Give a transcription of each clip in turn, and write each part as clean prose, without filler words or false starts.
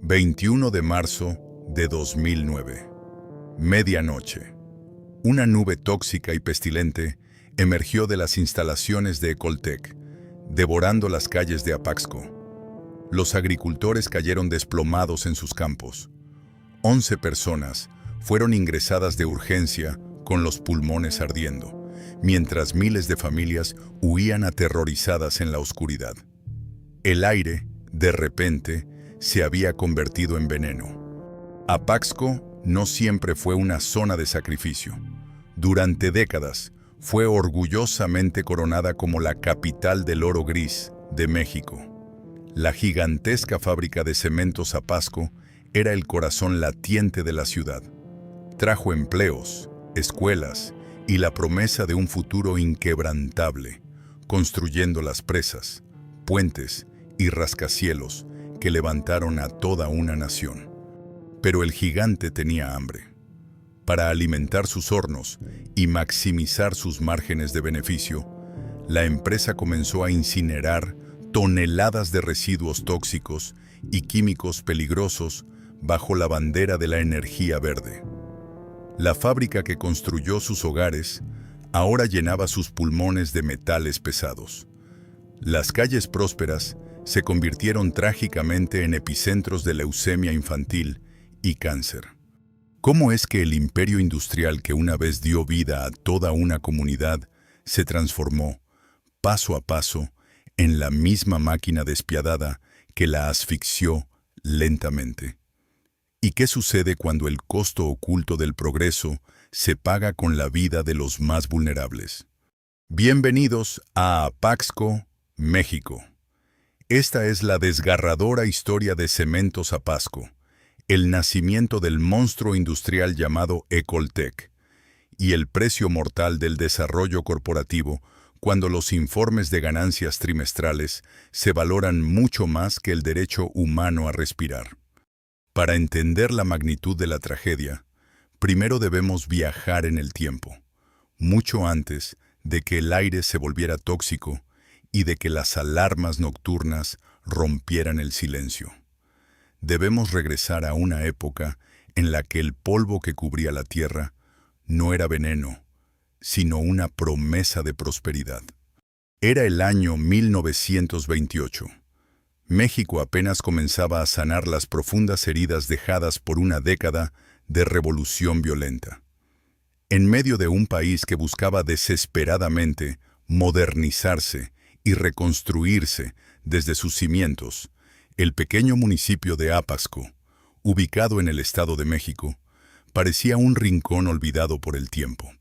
21 de marzo de 2009. Medianoche. Una nube tóxica y pestilente emergió de las instalaciones de Ecoltech, devorando las calles de Apaxco. Los agricultores cayeron desplomados en sus campos. 11 personas fueron ingresadas de urgencia con los pulmones ardiendo, mientras miles de familias huían aterrorizadas en la oscuridad. El aire, de repente, se había convertido en veneno. Apaxco no siempre fue una zona de sacrificio. Durante décadas, fue orgullosamente coronada como la capital del oro gris de México. La gigantesca fábrica de cementos Apaxco era el corazón latiente de la ciudad. Trajo empleos, escuelas y la promesa de un futuro inquebrantable, construyendo las presas, puentes y rascacielos que levantaron a toda una nación. Pero el gigante tenía hambre. Para alimentar sus hornos y maximizar sus márgenes de beneficio, la empresa comenzó a incinerar toneladas de residuos tóxicos y químicos peligrosos bajo la bandera de la energía verde. La fábrica que construyó sus hogares ahora llenaba sus pulmones de metales pesados. Las calles prósperas se convirtieron trágicamente en epicentros de leucemia infantil y cáncer. ¿Cómo es que el imperio industrial que una vez dio vida a toda una comunidad se transformó, paso a paso, en la misma máquina despiadada que la asfixió lentamente? ¿Y qué sucede cuando el costo oculto del progreso se paga con la vida de los más vulnerables? Bienvenidos a Apaxco, México. Esta es la desgarradora historia de Cementos Apaxco, el nacimiento del monstruo industrial llamado Ecoltech, y el precio mortal del desarrollo corporativo cuando los informes de ganancias trimestrales se valoran mucho más que el derecho humano a respirar. Para entender la magnitud de la tragedia, primero debemos viajar en el tiempo, mucho antes de que el aire se volviera tóxico y de que las alarmas nocturnas rompieran el silencio. Debemos regresar a una época en la que el polvo que cubría la tierra no era veneno, sino una promesa de prosperidad. Era el año 1928. México apenas comenzaba a sanar las profundas heridas dejadas por una década de revolución violenta. En medio de un país que buscaba desesperadamente modernizarse y reconstruirse desde sus cimientos, el pequeño municipio de Apaxco, ubicado en el Estado de México, parecía un rincón olvidado por el tiempo.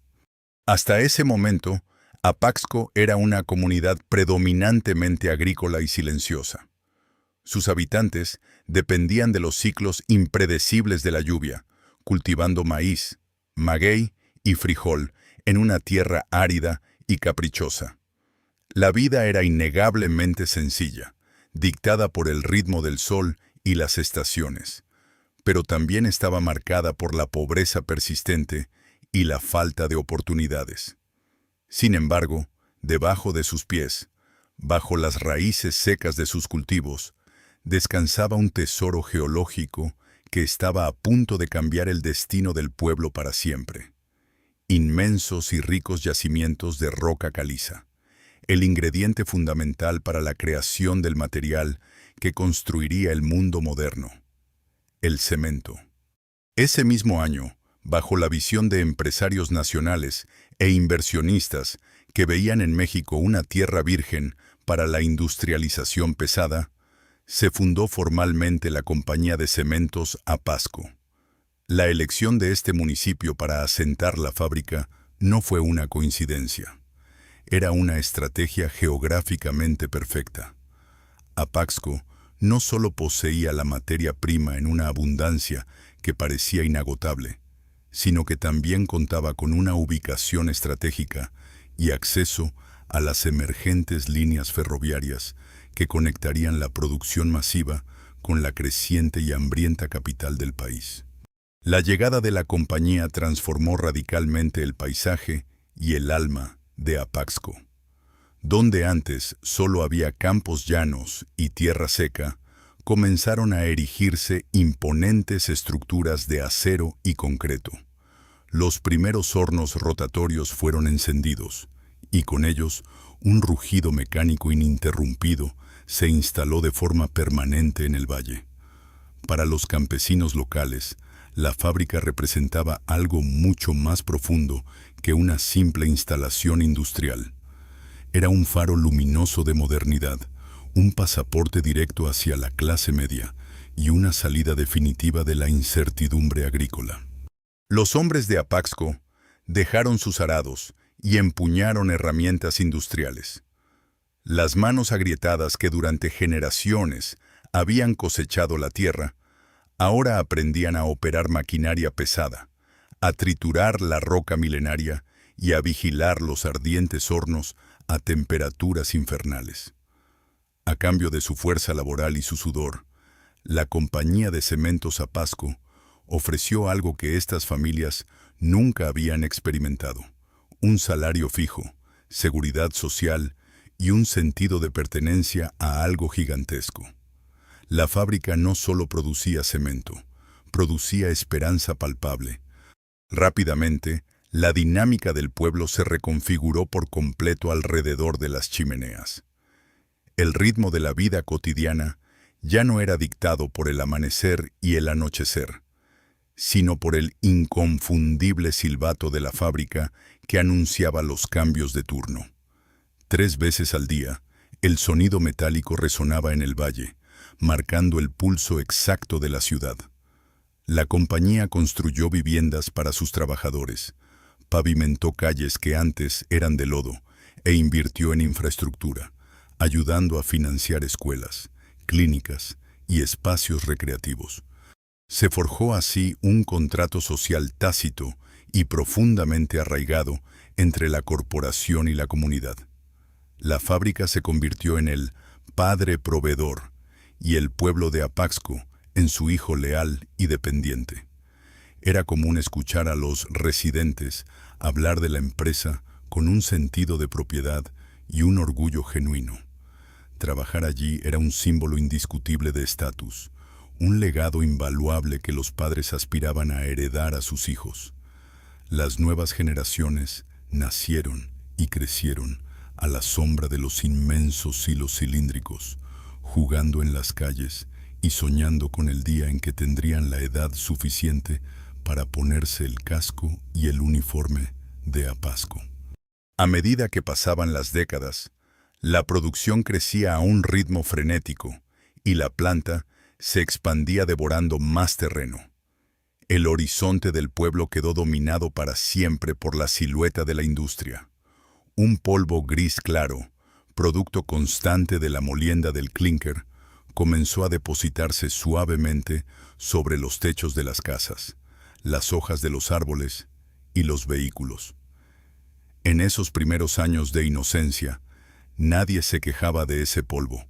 Hasta ese momento, Apaxco era una comunidad predominantemente agrícola y silenciosa. Sus habitantes dependían de los ciclos impredecibles de la lluvia, cultivando maíz, maguey y frijol en una tierra árida y caprichosa. La vida era innegablemente sencilla, dictada por el ritmo del sol y las estaciones, pero también estaba marcada por la pobreza persistente y la falta de oportunidades. Sin embargo, debajo de sus pies, bajo las raíces secas de sus cultivos, descansaba un tesoro geológico que estaba a punto de cambiar el destino del pueblo para siempre. Inmensos y ricos yacimientos de roca caliza, el ingrediente fundamental para la creación del material que construiría el mundo moderno, el cemento. Ese mismo año, bajo la visión de empresarios nacionales e inversionistas que veían en México una tierra virgen para la industrialización pesada, se fundó formalmente la Compañía de Cementos Apaxco. La elección de este municipio para asentar la fábrica no fue una coincidencia. Era una estrategia geográficamente perfecta. Apaxco no solo poseía la materia prima en una abundancia que parecía inagotable, sino que también contaba con una ubicación estratégica y acceso a las emergentes líneas ferroviarias que conectarían la producción masiva con la creciente y hambrienta capital del país. La llegada de la compañía transformó radicalmente el paisaje y el alma de Apaxco. Donde antes solo había campos llanos y tierra seca, comenzaron a erigirse imponentes estructuras de acero y concreto. Los primeros hornos rotatorios fueron encendidos, y con ellos un rugido mecánico ininterrumpido se instaló de forma permanente en el valle. Para los campesinos locales, la fábrica representaba algo mucho más profundo que una simple instalación industrial. Era un faro luminoso de modernidad, un pasaporte directo hacia la clase media y una salida definitiva de la incertidumbre agrícola. Los hombres de Apaxco dejaron sus arados y empuñaron herramientas industriales. Las manos agrietadas que durante generaciones habían cosechado la tierra, ahora aprendían a operar maquinaria pesada, a triturar la roca milenaria y a vigilar los ardientes hornos a temperaturas infernales. A cambio de su fuerza laboral y su sudor, la compañía de cementos Apaxco ofreció algo que estas familias nunca habían experimentado: un salario fijo, seguridad social y un sentido de pertenencia a algo gigantesco. La fábrica no solo producía cemento, producía esperanza palpable. Rápidamente, la dinámica del pueblo se reconfiguró por completo alrededor de las chimeneas. El ritmo de la vida cotidiana ya no era dictado por el amanecer y el anochecer, sino por el inconfundible silbato de la fábrica que anunciaba los cambios de turno. 3 veces al día, el sonido metálico resonaba en el valle, marcando el pulso exacto de la ciudad. La compañía construyó viviendas para sus trabajadores, pavimentó calles que antes eran de lodo e invirtió en infraestructura, ayudando a financiar escuelas, clínicas y espacios recreativos. Se forjó así un contrato social tácito y profundamente arraigado entre la corporación y la comunidad. La fábrica se convirtió en el padre proveedor y el pueblo de Apaxco en su hijo leal y dependiente. Era común escuchar a los residentes hablar de la empresa con un sentido de propiedad y un orgullo genuino. Trabajar allí era un símbolo indiscutible de estatus, un legado invaluable que los padres aspiraban a heredar a sus hijos. Las nuevas generaciones nacieron y crecieron a la sombra de los inmensos silos cilíndricos, jugando en las calles y soñando con el día en que tendrían la edad suficiente para ponerse el casco y el uniforme de Apaxco. A medida que pasaban las décadas, la producción crecía a un ritmo frenético y la planta se expandía devorando más terreno. El horizonte del pueblo quedó dominado para siempre por la silueta de la industria. Un polvo gris claro, producto constante de la molienda del clinker, comenzó a depositarse suavemente sobre los techos de las casas, las hojas de los árboles y los vehículos. En esos primeros años de inocencia, nadie se quejaba de ese polvo.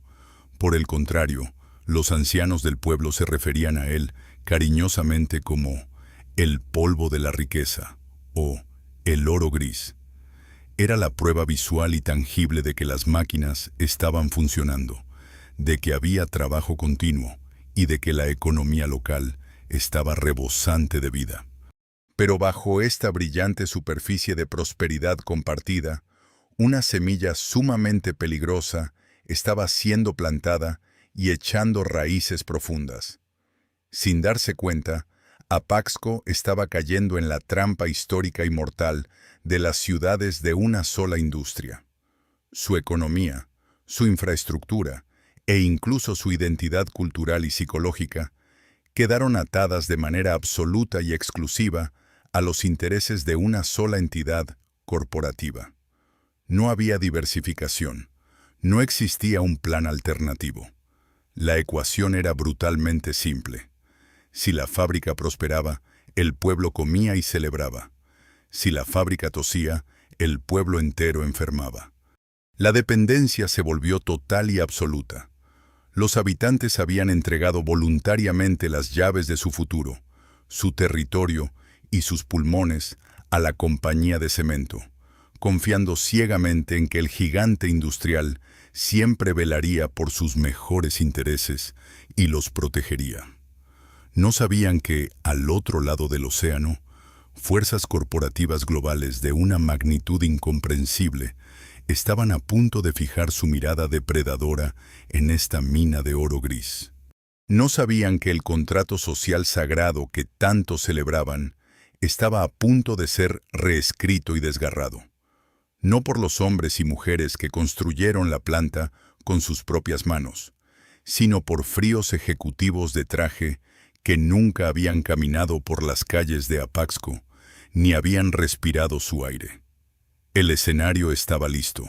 Por el contrario, los ancianos del pueblo se referían a él cariñosamente como el polvo de la riqueza o el oro gris. Era la prueba visual y tangible de que las máquinas estaban funcionando, de que había trabajo continuo y de que la economía local estaba rebosante de vida. Pero bajo esta brillante superficie de prosperidad compartida, una semilla sumamente peligrosa estaba siendo plantada y echando raíces profundas. Sin darse cuenta, Apaxco estaba cayendo en la trampa histórica y mortal de las ciudades de una sola industria. Su economía, su infraestructura e incluso su identidad cultural y psicológica quedaron atadas de manera absoluta y exclusiva a los intereses de una sola entidad corporativa. No había diversificación, no existía un plan alternativo. La ecuación era brutalmente simple. Si la fábrica prosperaba, el pueblo comía y celebraba. Si la fábrica tosía, el pueblo entero enfermaba. La dependencia se volvió total y absoluta. Los habitantes habían entregado voluntariamente las llaves de su futuro, su territorio y sus pulmones a la compañía de cemento, confiando ciegamente en que el gigante industrial siempre velaría por sus mejores intereses y los protegería. No sabían que, al otro lado del océano, fuerzas corporativas globales de una magnitud incomprensible estaban a punto de fijar su mirada depredadora en esta mina de oro gris. No sabían que el contrato social sagrado que tanto celebraban estaba a punto de ser reescrito y desgarrado. No por los hombres y mujeres que construyeron la planta con sus propias manos, sino por fríos ejecutivos de traje que nunca habían caminado por las calles de Apaxco, ni habían respirado su aire. El escenario estaba listo.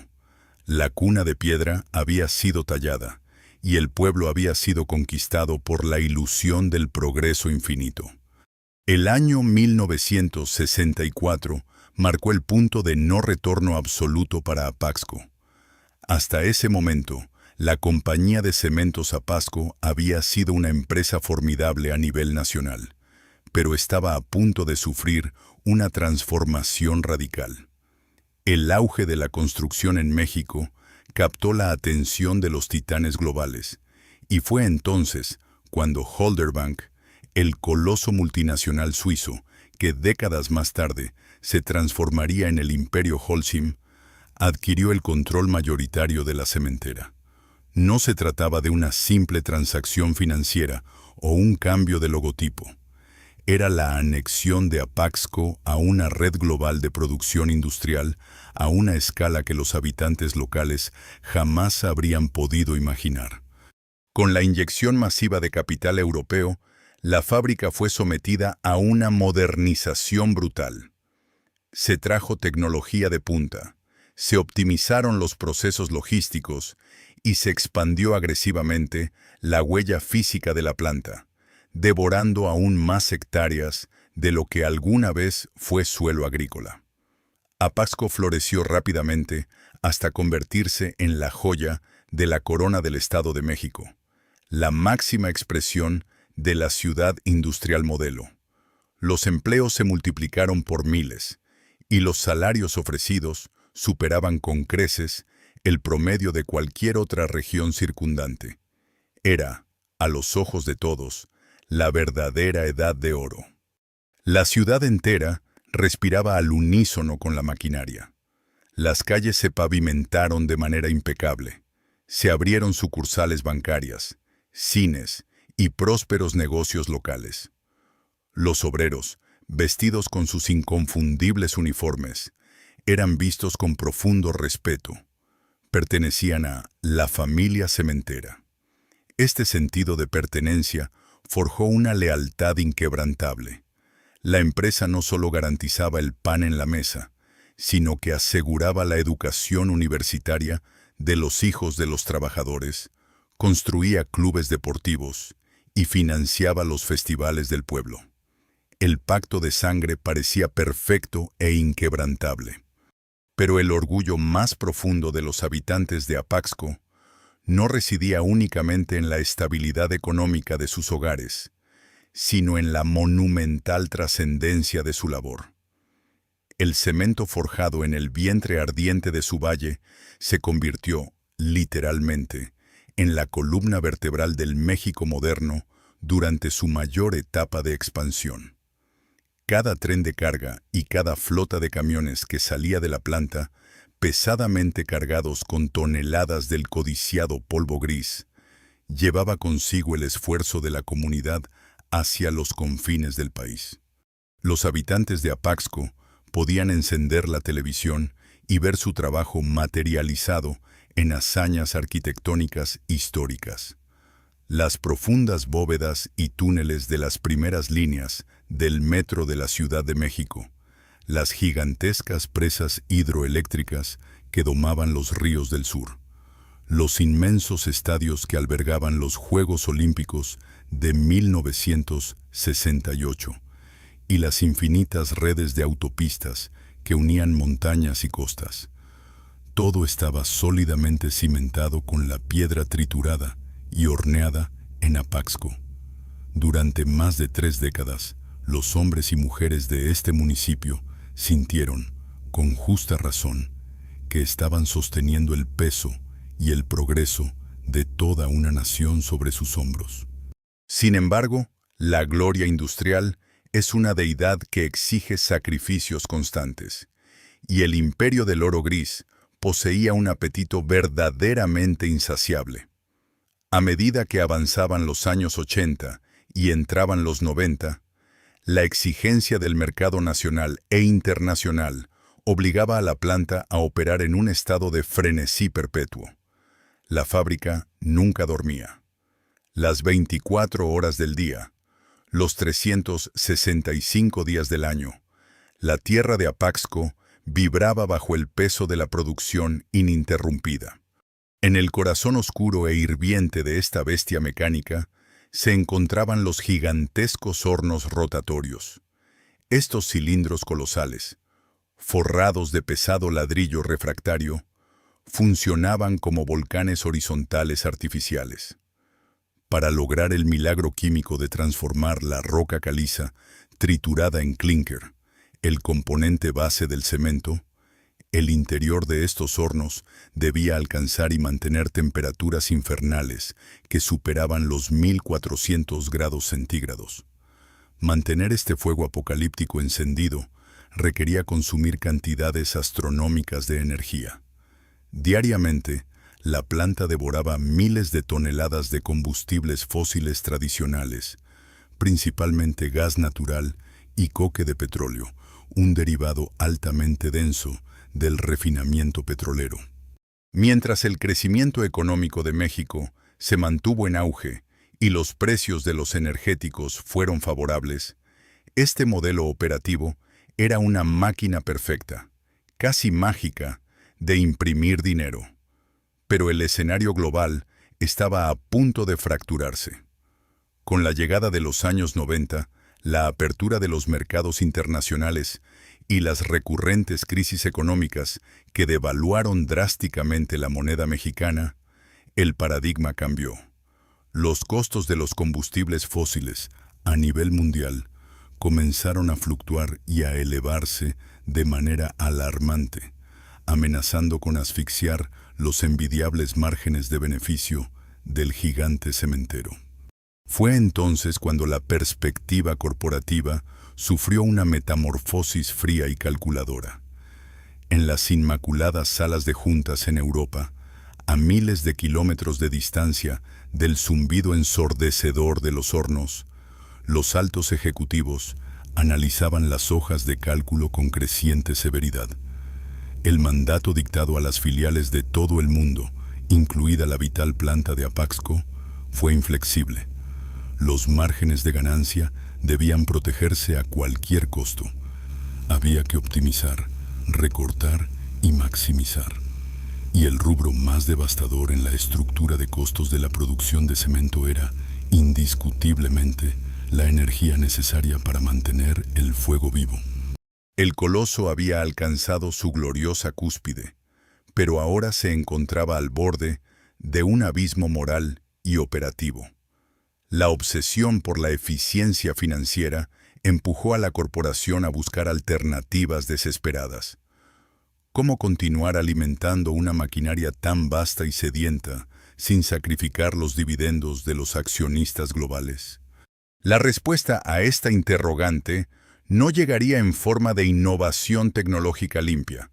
La cuna de piedra había sido tallada, y el pueblo había sido conquistado por la ilusión del progreso infinito. El año 1964 marcó el punto de no retorno absoluto para Apaxco. Hasta ese momento, la Compañía de Cementos Apaxco había sido una empresa formidable a nivel nacional, pero estaba a punto de sufrir una transformación radical. El auge de la construcción en México captó la atención de los titanes globales, y fue entonces cuando Holderbank, el coloso multinacional suizo, que décadas más tarde se transformaría en el Imperio Holcim, adquirió el control mayoritario de la cementera. No se trataba de una simple transacción financiera o un cambio de logotipo. Era la anexión de Apaxco a una red global de producción industrial a una escala que los habitantes locales jamás habrían podido imaginar. Con la inyección masiva de capital europeo, la fábrica fue sometida a una modernización brutal. Se trajo tecnología de punta, se optimizaron los procesos logísticos y se expandió agresivamente la huella física de la planta, devorando aún más hectáreas de lo que alguna vez fue suelo agrícola. Apaxco floreció rápidamente hasta convertirse en la joya de la corona del Estado de México, la máxima expresión de la ciudad industrial modelo. Los empleos se multiplicaron por miles, y los salarios ofrecidos superaban con creces el promedio de cualquier otra región circundante. Era, a los ojos de todos, la verdadera edad de oro. La ciudad entera respiraba al unísono con la maquinaria. Las calles se pavimentaron de manera impecable. Se abrieron sucursales bancarias, cines y prósperos negocios locales. Los obreros, vestidos con sus inconfundibles uniformes, eran vistos con profundo respeto. Pertenecían a la familia cementera. Este sentido de pertenencia forjó una lealtad inquebrantable. La empresa no solo garantizaba el pan en la mesa, sino que aseguraba la educación universitaria de los hijos de los trabajadores, construía clubes deportivos y financiaba los festivales del pueblo. El pacto de sangre parecía perfecto e inquebrantable. Pero el orgullo más profundo de los habitantes de Apaxco no residía únicamente en la estabilidad económica de sus hogares, sino en la monumental trascendencia de su labor. El cemento forjado en el vientre ardiente de su valle se convirtió, literalmente, en la columna vertebral del México moderno durante su mayor etapa de expansión. Cada tren de carga y cada flota de camiones que salía de la planta, pesadamente cargados con toneladas del codiciado polvo gris, llevaba consigo el esfuerzo de la comunidad hacia los confines del país. Los habitantes de Apaxco podían encender la televisión y ver su trabajo materializado en hazañas arquitectónicas históricas. Las profundas bóvedas y túneles de las primeras líneas del metro de la Ciudad de México, las gigantescas presas hidroeléctricas que domaban los ríos del sur, los inmensos estadios que albergaban los Juegos Olímpicos de 1968 y las infinitas redes de autopistas que unían montañas y costas. Todo estaba sólidamente cimentado con la piedra triturada y horneada en Apaxco. Durante más de 3 décadas, los hombres y mujeres de este municipio sintieron, con justa razón, que estaban sosteniendo el peso y el progreso de toda una nación sobre sus hombros. Sin embargo, la gloria industrial es una deidad que exige sacrificios constantes, y el imperio del oro gris poseía un apetito verdaderamente insaciable. A medida que avanzaban los años 80 y entraban los 90, la exigencia del mercado nacional e internacional obligaba a la planta a operar en un estado de frenesí perpetuo. La fábrica nunca dormía. Las 24 horas del día, los 365 días del año, la tierra de Apaxco vibraba bajo el peso de la producción ininterrumpida. En el corazón oscuro e hirviente de esta bestia mecánica se encontraban los gigantescos hornos rotatorios. Estos cilindros colosales, forrados de pesado ladrillo refractario, funcionaban como volcanes horizontales artificiales. Para lograr el milagro químico de transformar la roca caliza triturada en clinker, el componente base del cemento, el interior de estos hornos debía alcanzar y mantener temperaturas infernales que superaban los 1400 grados centígrados. Mantener este fuego apocalíptico encendido requería consumir cantidades astronómicas de energía. Diariamente, la planta devoraba miles de toneladas de combustibles fósiles tradicionales, principalmente gas natural y coque de petróleo, un derivado altamente denso del refinamiento petrolero. Mientras el crecimiento económico de México se mantuvo en auge y los precios de los energéticos fueron favorables, este modelo operativo era una máquina perfecta, casi mágica, de imprimir dinero. Pero el escenario global estaba a punto de fracturarse. Con la llegada de los años 90, la apertura de los mercados internacionales y las recurrentes crisis económicas que devaluaron drásticamente la moneda mexicana, el paradigma cambió. Los costos de los combustibles fósiles a nivel mundial comenzaron a fluctuar y a elevarse de manera alarmante, amenazando con asfixiar los envidiables márgenes de beneficio del gigante cementero. Fue entonces cuando la perspectiva corporativa sufrió una metamorfosis fría y calculadora. En las inmaculadas salas de juntas en Europa, a miles de kilómetros de distancia del zumbido ensordecedor de los hornos, los altos ejecutivos analizaban las hojas de cálculo con creciente severidad. El mandato dictado a las filiales de todo el mundo, incluida la vital planta de Apaxco, fue inflexible. Los márgenes de ganancia debían protegerse a cualquier costo. Había que optimizar, recortar y maximizar. Y el rubro más devastador en la estructura de costos de la producción de cemento era, indiscutiblemente, la energía necesaria para mantener el fuego vivo. El coloso había alcanzado su gloriosa cúspide, pero ahora se encontraba al borde de un abismo moral y operativo. La obsesión por la eficiencia financiera empujó a la corporación a buscar alternativas desesperadas. ¿Cómo continuar alimentando una maquinaria tan vasta y sedienta sin sacrificar los dividendos de los accionistas globales? La respuesta a esta interrogante no llegaría en forma de innovación tecnológica limpia,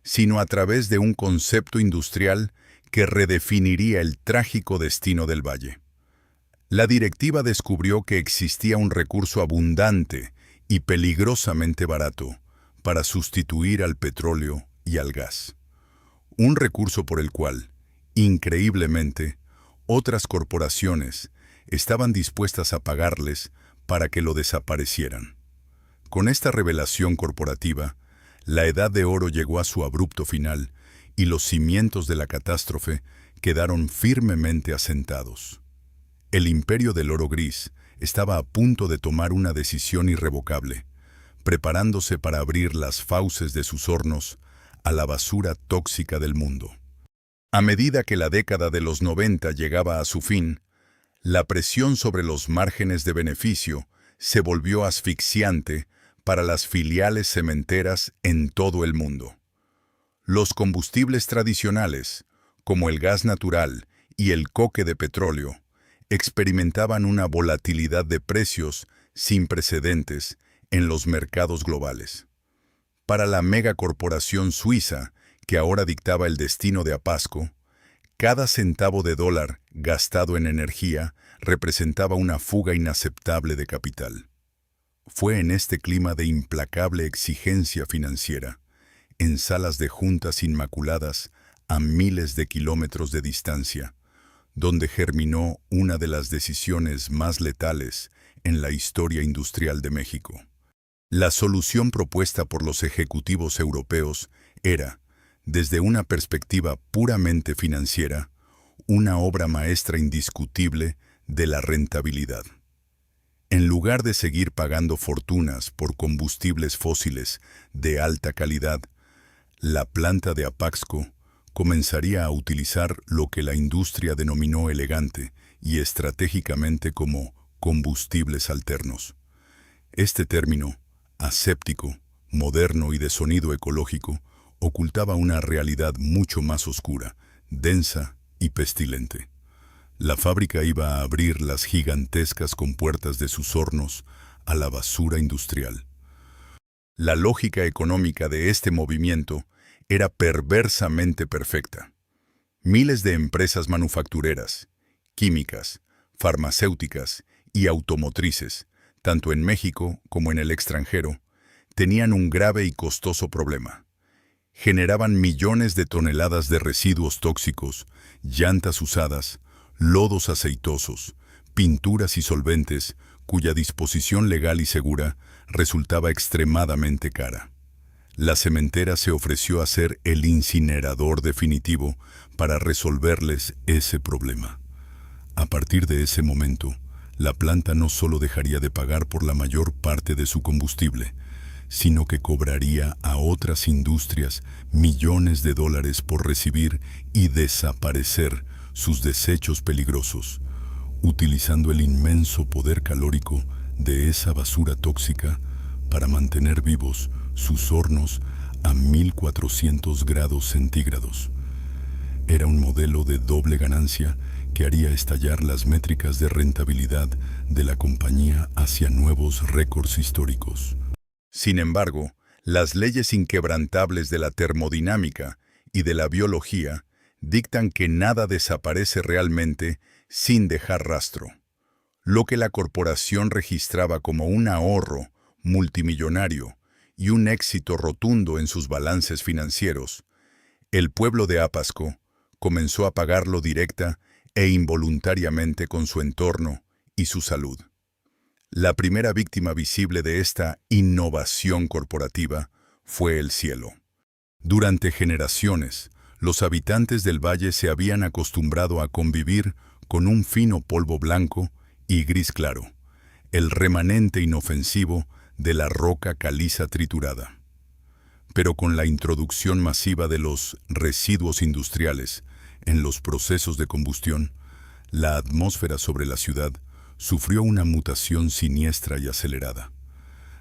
sino a través de un concepto industrial que redefiniría el trágico destino del valle. La directiva descubrió que existía un recurso abundante y peligrosamente barato para sustituir al petróleo y al gas. Un recurso por el cual, increíblemente, otras corporaciones estaban dispuestas a pagarles para que lo desaparecieran. Con esta revelación corporativa, la Edad de Oro llegó a su abrupto final y los cimientos de la catástrofe quedaron firmemente asentados. El imperio del oro gris estaba a punto de tomar una decisión irrevocable, preparándose para abrir las fauces de sus hornos a la basura tóxica del mundo. A medida que la década de los 90 llegaba a su fin, la presión sobre los márgenes de beneficio se volvió asfixiante para las filiales cementeras en todo el mundo. Los combustibles tradicionales, como el gas natural y el coque de petróleo, experimentaban una volatilidad de precios sin precedentes en los mercados globales. Para la megacorporación suiza, que ahora dictaba el destino de Apasco, cada centavo de dólar gastado en energía representaba una fuga inaceptable de capital. Fue en este clima de implacable exigencia financiera, en salas de juntas inmaculadas a miles de kilómetros de distancia, donde germinó una de las decisiones más letales en la historia industrial de México. La solución propuesta por los ejecutivos europeos era, desde una perspectiva puramente financiera, una obra maestra indiscutible de la rentabilidad. En lugar de seguir pagando fortunas por combustibles fósiles de alta calidad, la planta de Apasco comenzaría a utilizar lo que la industria denominó elegante y estratégicamente como combustibles alternos. Este término, aséptico, moderno y de sonido ecológico, ocultaba una realidad mucho más oscura, densa y pestilente. La fábrica iba a abrir las gigantescas compuertas de sus hornos a la basura industrial. La lógica económica de este movimiento era perversamente perfecta. Miles de empresas manufactureras, químicas, farmacéuticas y automotrices, tanto en México como en el extranjero, tenían un grave y costoso problema. Generaban millones de toneladas de residuos tóxicos, llantas usadas, lodos aceitosos, pinturas y solventes, cuya disposición legal y segura resultaba extremadamente cara. La cementera se ofreció a ser el incinerador definitivo para resolverles ese problema. A partir de ese momento, la planta no solo dejaría de pagar por la mayor parte de su combustible, sino que cobraría a otras industrias millones de dólares por recibir y desaparecer sus desechos peligrosos, utilizando el inmenso poder calórico de esa basura tóxica para mantener vivos sus hornos a 1400 grados centígrados. Era un modelo de doble ganancia que haría estallar las métricas de rentabilidad de la compañía hacia nuevos récords históricos. Sin embargo, las leyes inquebrantables de la termodinámica y de la biología dictan que nada desaparece realmente sin dejar rastro. Lo que la corporación registraba como un ahorro multimillonario y un éxito rotundo en sus balances financieros, el pueblo de Apasco comenzó a pagarlo directa e involuntariamente con su entorno y su salud. La primera víctima visible de esta innovación corporativa fue el cielo. Durante generaciones, los habitantes del valle se habían acostumbrado a convivir con un fino polvo blanco y gris claro, el remanente inofensivo de la roca caliza triturada. Pero con la introducción masiva de los residuos industriales en los procesos de combustión, la atmósfera sobre la ciudad sufrió una mutación siniestra y acelerada.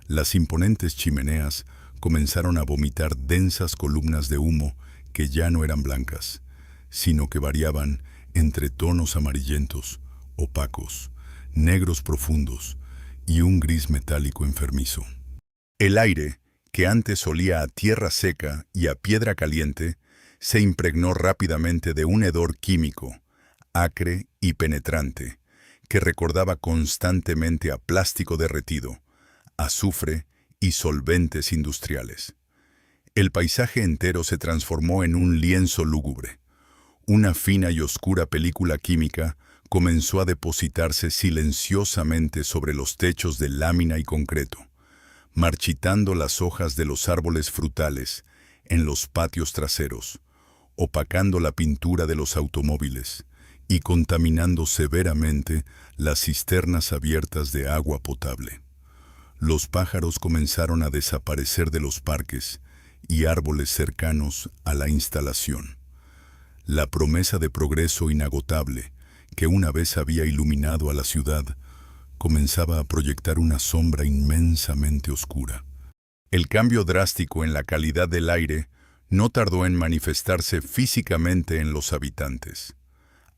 Las imponentes chimeneas comenzaron a vomitar densas columnas de humo que ya no eran blancas, sino que variaban entre tonos amarillentos, opacos, negros profundos y un gris metálico enfermizo. El aire, que antes olía a tierra seca y a piedra caliente, se impregnó rápidamente de un hedor químico, acre y penetrante, que recordaba constantemente a plástico derretido, azufre y solventes industriales. El paisaje entero se transformó en un lienzo lúgubre. Una fina y oscura película química comenzó a depositarse silenciosamente sobre los techos de lámina y concreto, marchitando las hojas de los árboles frutales en los patios traseros, opacando la pintura de los automóviles y contaminando severamente las cisternas abiertas de agua potable. Los pájaros comenzaron a desaparecer de los parques y árboles cercanos a la instalación. La promesa de progreso inagotable que una vez había iluminado a la ciudad comenzaba a proyectar una sombra inmensamente oscura. El cambio drástico en la calidad del aire no tardó en manifestarse físicamente en los habitantes.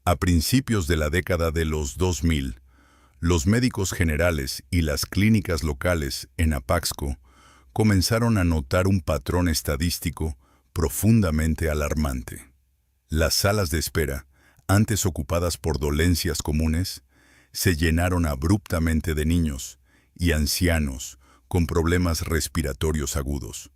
A principios de la década de los 2000, los médicos generales y las clínicas locales en Apaxco comenzaron a notar un patrón estadístico profundamente alarmante. Las salas de espera, antes ocupadas por dolencias comunes, se llenaron abruptamente de niños y ancianos con problemas respiratorios agudos.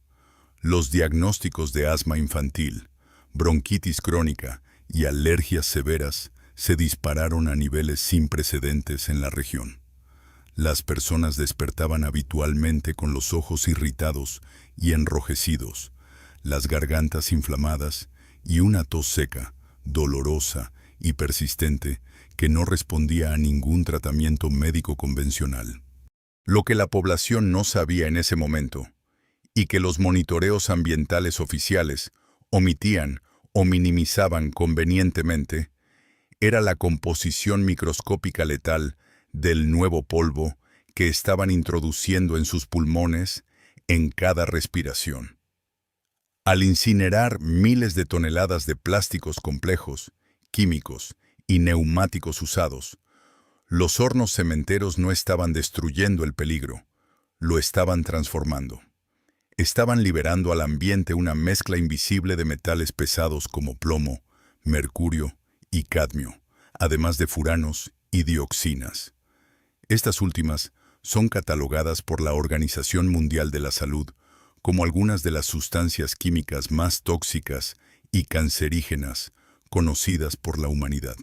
Los diagnósticos de asma infantil, bronquitis crónica y alergias severas se dispararon a niveles sin precedentes en la región. Las personas despertaban habitualmente con los ojos irritados y enrojecidos, las gargantas inflamadas y una tos seca, dolorosa y persistente que no respondía a ningún tratamiento médico convencional. Lo que la población no sabía en ese momento, y que los monitoreos ambientales oficiales omitían o minimizaban convenientemente, era la composición microscópica letal del nuevo polvo que estaban introduciendo en sus pulmones en cada respiración. Al incinerar miles de toneladas de plásticos complejos, químicos y neumáticos usados, los hornos cementeros no estaban destruyendo el peligro, lo estaban transformando. Estaban liberando al ambiente una mezcla invisible de metales pesados como plomo, mercurio y cadmio, además de furanos y dioxinas. Estas últimas son catalogadas por la Organización Mundial de la Salud como algunas de las sustancias químicas más tóxicas y cancerígenas conocidas por la humanidad.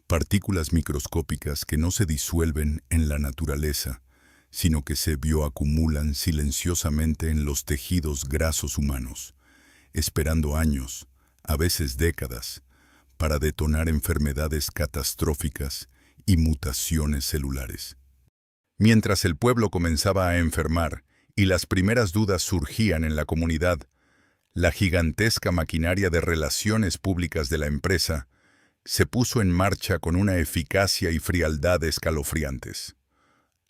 Partículas microscópicas que no se disuelven en la naturaleza, sino que se bioacumulan silenciosamente en los tejidos grasos humanos, esperando años, a veces décadas, para detonar enfermedades catastróficas y mutaciones celulares. Mientras el pueblo comenzaba a enfermar y las primeras dudas surgían en la comunidad, la gigantesca maquinaria de relaciones públicas de la empresa se puso en marcha con una eficacia y frialdad escalofriantes.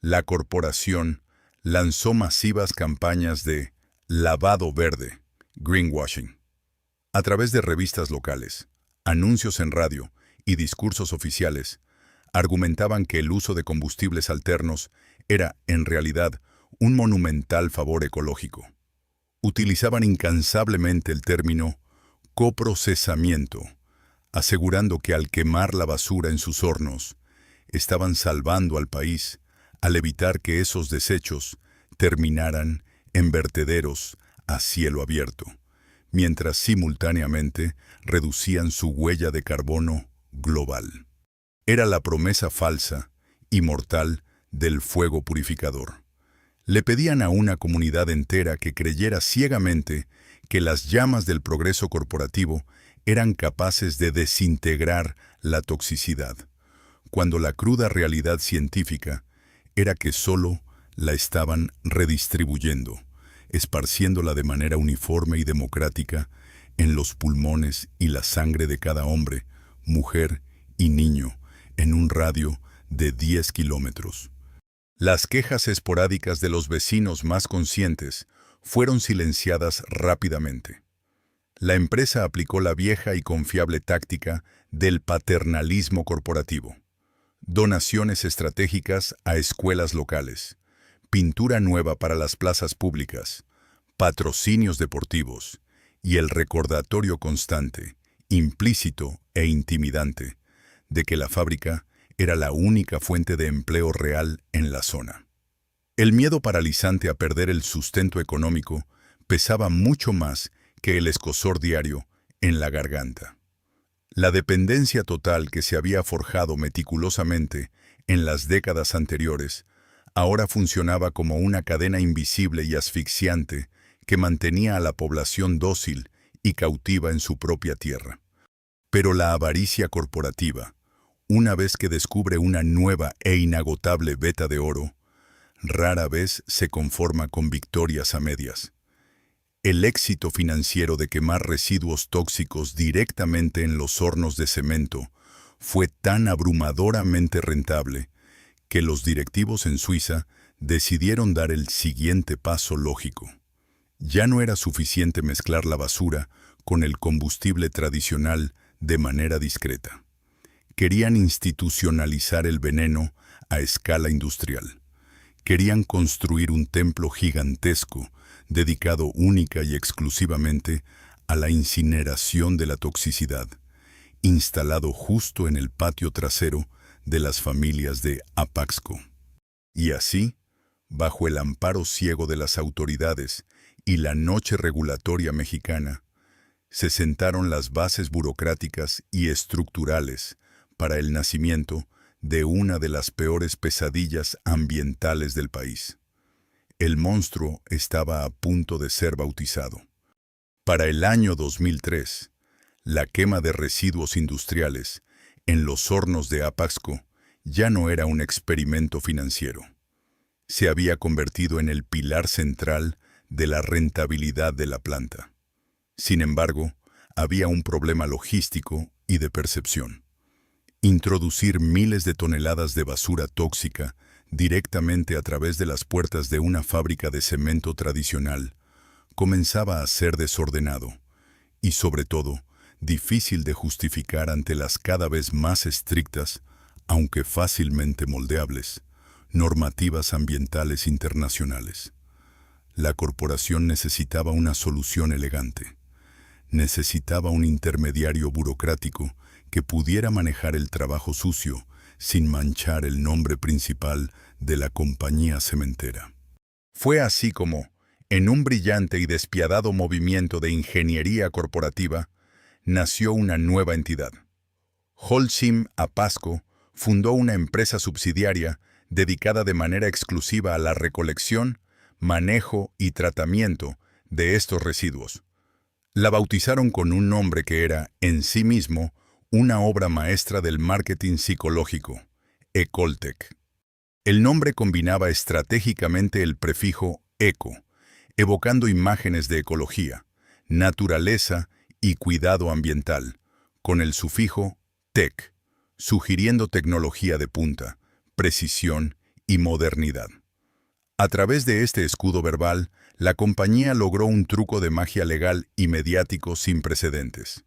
La corporación lanzó masivas campañas de lavado verde, greenwashing, a través de revistas locales, anuncios en radio y discursos oficiales. Argumentaban que el uso de combustibles alternos era, en realidad, un monumental favor ecológico. Utilizaban incansablemente el término coprocesamiento, asegurando que al quemar la basura en sus hornos, estaban salvando al país al evitar que esos desechos terminaran en vertederos a cielo abierto, mientras simultáneamente reducían su huella de carbono global. Era la promesa falsa y mortal del fuego purificador. Le pedían a una comunidad entera que creyera ciegamente que las llamas del progreso corporativo eran capaces de desintegrar la toxicidad, cuando la cruda realidad científica era que solo la estaban redistribuyendo, esparciéndola de manera uniforme y democrática en los pulmones y la sangre de cada hombre, mujer y niño, en un radio de 10 kilómetros. Las quejas esporádicas de los vecinos más conscientes fueron silenciadas rápidamente. La empresa aplicó la vieja y confiable táctica del paternalismo corporativo. Donaciones estratégicas a escuelas locales, pintura nueva para las plazas públicas, patrocinios deportivos y el recordatorio constante, implícito e intimidante, de que la fábrica era la única fuente de empleo real en la zona. El miedo paralizante a perder el sustento económico pesaba mucho más que el escozor diario en la garganta. La dependencia total que se había forjado meticulosamente en las décadas anteriores ahora funcionaba como una cadena invisible y asfixiante que mantenía a la población dócil y cautiva en su propia tierra. Pero la avaricia corporativa, una vez que descubre una nueva e inagotable veta de oro, rara vez se conforma con victorias a medias. El éxito financiero de quemar residuos tóxicos directamente en los hornos de cemento fue tan abrumadoramente rentable que los directivos en Suiza decidieron dar el siguiente paso lógico: Ya no era suficiente mezclar la basura con el combustible tradicional de manera discreta. Querían institucionalizar el veneno a escala industrial. Querían construir un templo gigantesco dedicado única y exclusivamente a la incineración de la toxicidad, instalado justo en el patio trasero de las familias de Apaxco. Y así, bajo el amparo ciego de las autoridades y la noche regulatoria mexicana, se sentaron las bases burocráticas y estructurales para el nacimiento de una de las peores pesadillas ambientales del país. El monstruo estaba a punto de ser bautizado. Para el año 2003, la quema de residuos industriales en los hornos de Apaxco ya no era un experimento financiero. Se había convertido en el pilar central de la rentabilidad de la planta. Sin embargo, había un problema logístico y de percepción. Introducir miles de toneladas de basura tóxica directamente a través de las puertas de una fábrica de cemento tradicional comenzaba a ser desordenado y, sobre todo, difícil de justificar ante las cada vez más estrictas, aunque fácilmente moldeables, normativas ambientales internacionales. La corporación necesitaba una solución elegante. Necesitaba un intermediario burocrático que pudiera manejar el trabajo sucio sin manchar el nombre principal de la compañía cementera. Fue así como, en un brillante y despiadado movimiento de ingeniería corporativa, nació una nueva entidad. Holcim Apaxco fundó una empresa subsidiaria dedicada de manera exclusiva a la recolección, manejo y tratamiento de estos residuos. La bautizaron con un nombre que era, en sí mismo, una obra maestra del marketing psicológico, Ecoltec. El nombre combinaba estratégicamente el prefijo eco, evocando imágenes de ecología, naturaleza y cuidado ambiental, con el sufijo tech, sugiriendo tecnología de punta, precisión y modernidad. A través de este escudo verbal, la compañía logró un truco de magia legal y mediático sin precedentes.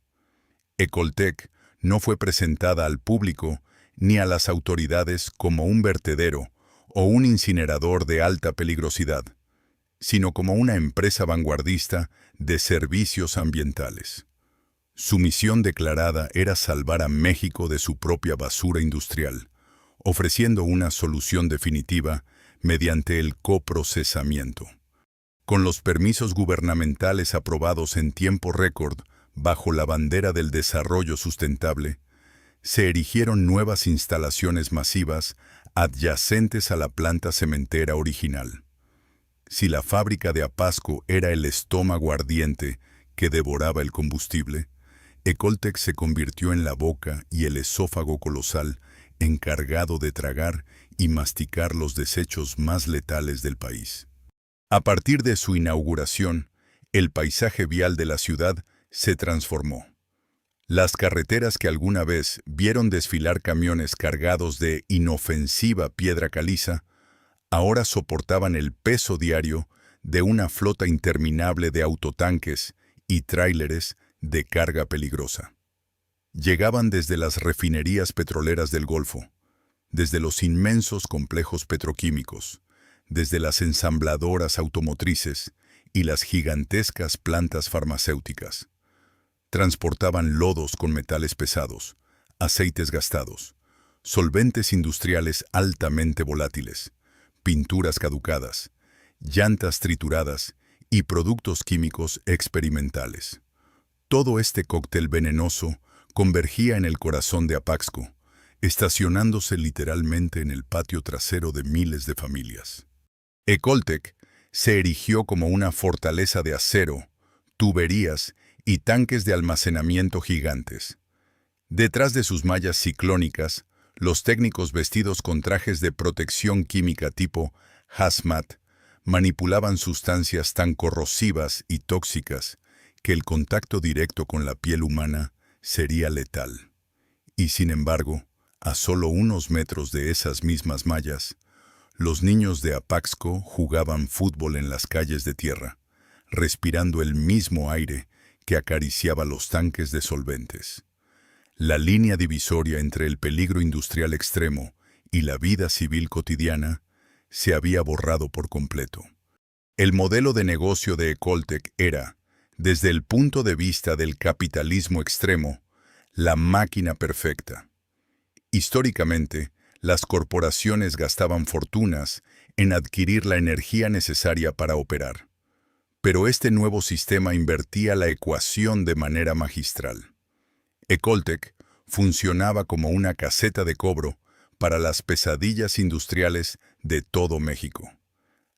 Ecoltec no fue presentada al público ni a las autoridades como un vertedero o un incinerador de alta peligrosidad, sino como una empresa vanguardista de servicios ambientales. Su misión declarada era salvar a México de su propia basura industrial, ofreciendo una solución definitiva mediante el coprocesamiento. Con los permisos gubernamentales aprobados en tiempo récord bajo la bandera del desarrollo sustentable, se erigieron nuevas instalaciones masivas adyacentes a la planta cementera original. Si la fábrica de Apaxco era el estómago ardiente que devoraba el combustible, Ecoltec se convirtió en la boca y el esófago colosal encargado de tragar y masticar los desechos más letales del país. A partir de su inauguración, el paisaje vial de la ciudad se transformó. Las carreteras que alguna vez vieron desfilar camiones cargados de inofensiva piedra caliza, ahora soportaban el peso diario de una flota interminable de autotanques y tráileres de carga peligrosa. Llegaban desde las refinerías petroleras del Golfo, desde los inmensos complejos petroquímicos, desde las ensambladoras automotrices y las gigantescas plantas farmacéuticas. Transportaban lodos con metales pesados, aceites gastados, solventes industriales altamente volátiles, pinturas caducadas, llantas trituradas y productos químicos experimentales. Todo este cóctel venenoso convergía en el corazón de Apaxco, estacionándose literalmente en el patio trasero de miles de familias. Ecoltec se erigió como una fortaleza de acero, tuberías y tanques de almacenamiento gigantes. Detrás de sus mallas ciclónicas, los técnicos vestidos con trajes de protección química tipo hazmat manipulaban sustancias tan corrosivas y tóxicas que el contacto directo con la piel humana sería letal. Y sin embargo, a solo unos metros de esas mismas mallas, los niños de Apaxco jugaban fútbol en las calles de tierra, respirando el mismo aire que acariciaba los tanques de solventes. La línea divisoria entre el peligro industrial extremo y la vida civil cotidiana se había borrado por completo. El modelo de negocio de Ecoltec era, desde el punto de vista del capitalismo extremo, la máquina perfecta. Históricamente, las corporaciones gastaban fortunas en adquirir la energía necesaria para operar. Pero este nuevo sistema invertía la ecuación de manera magistral. Ecoltec funcionaba como una caseta de cobro para las pesadillas industriales de todo México.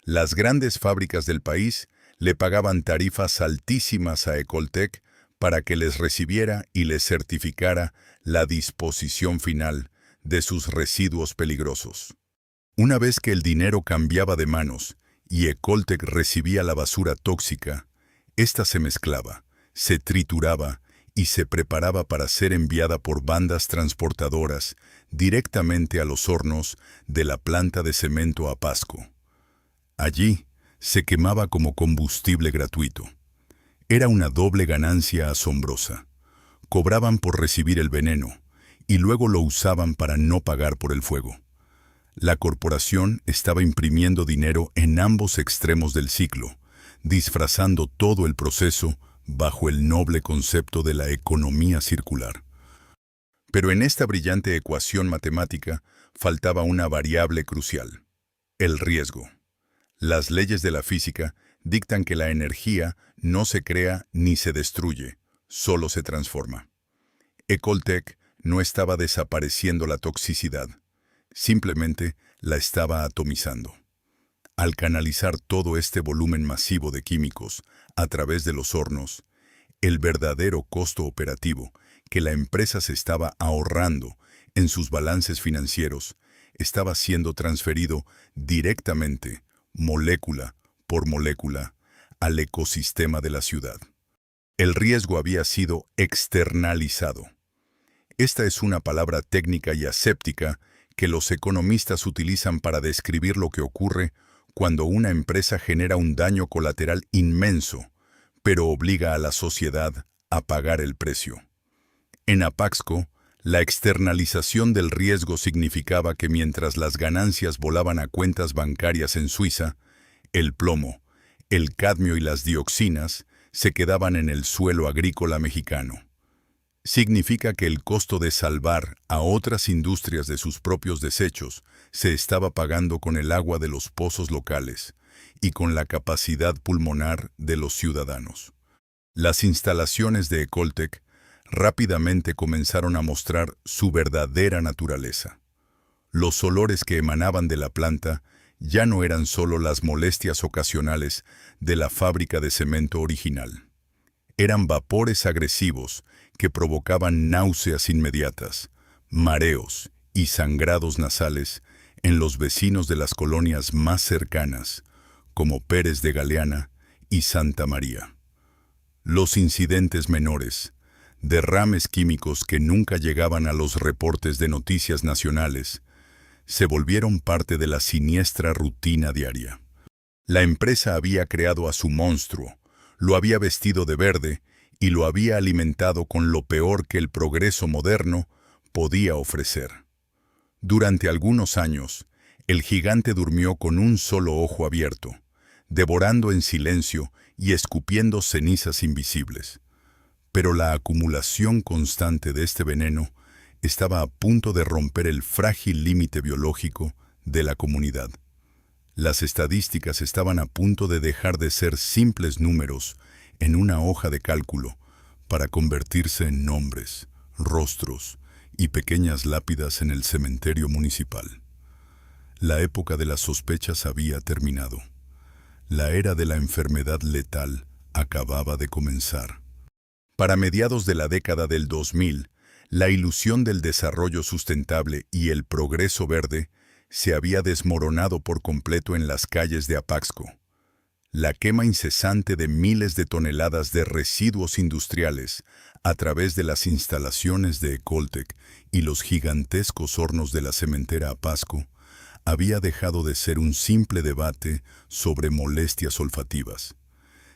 Las grandes fábricas del país le pagaban tarifas altísimas a Ecoltec para que les recibiera y les certificara la disposición final de sus residuos peligrosos. Una vez que el dinero cambiaba de manos y Ecoltec recibía la basura tóxica, ésta se mezclaba, se trituraba y se preparaba para ser enviada por bandas transportadoras directamente a los hornos de la planta de cemento Apasco. Allí se quemaba como combustible gratuito. Era una doble ganancia asombrosa. Cobraban por recibir el veneno y luego lo usaban para no pagar por el fuego. La corporación estaba imprimiendo dinero en ambos extremos del ciclo, disfrazando todo el proceso bajo el noble concepto de la economía circular. Pero en esta brillante ecuación matemática faltaba una variable crucial: el riesgo. Las leyes de la física dictan que la energía no se crea ni se destruye, solo se transforma. Ecoltec no estaba desapareciendo la toxicidad, simplemente la estaba atomizando. Al canalizar todo este volumen masivo de químicos a través de los hornos, el verdadero costo operativo que la empresa se estaba ahorrando en sus balances financieros estaba siendo transferido directamente, molécula por molécula, al ecosistema de la ciudad. El riesgo había sido externalizado. Esta es una palabra técnica y aséptica que los economistas utilizan para describir lo que ocurre cuando una empresa genera un daño colateral inmenso, pero obliga a la sociedad a pagar el precio. En Apasco, la externalización del riesgo significaba que mientras las ganancias volaban a cuentas bancarias en Suiza, el plomo, el cadmio y las dioxinas se quedaban en el suelo agrícola mexicano. Significa que el costo de salvar a otras industrias de sus propios desechos se estaba pagando con el agua de los pozos locales y con la capacidad pulmonar de los ciudadanos. Las instalaciones de Ecoltec rápidamente comenzaron a mostrar su verdadera naturaleza. Los olores que emanaban de la planta ya no eran solo las molestias ocasionales de la fábrica de cemento original. Eran vapores agresivos que provocaban náuseas inmediatas, mareos y sangrados nasales en los vecinos de las colonias más cercanas, como Pérez de Galeana y Santa María. Los incidentes menores, derrames químicos que nunca llegaban a los reportes de noticias nacionales, se volvieron parte de la siniestra rutina diaria. La empresa había creado a su monstruo, lo había vestido de verde y lo había alimentado con lo peor que el progreso moderno podía ofrecer. Durante algunos años, el gigante durmió con un solo ojo abierto, devorando en silencio y escupiendo cenizas invisibles. Pero la acumulación constante de este veneno estaba a punto de romper el frágil límite biológico de la comunidad. Las estadísticas estaban a punto de dejar de ser simples números en una hoja de cálculo para convertirse en nombres, rostros y pequeñas lápidas en el cementerio municipal. La época de las sospechas había terminado. La era de la enfermedad letal acababa de comenzar. Para mediados de la década del 2000, la ilusión del desarrollo sustentable y el progreso verde se había desmoronado por completo en las calles de Apasco. La quema incesante de miles de toneladas de residuos industriales a través de las instalaciones de Ecoltec y los gigantescos hornos de la cementera Apasco había dejado de ser un simple debate sobre molestias olfativas.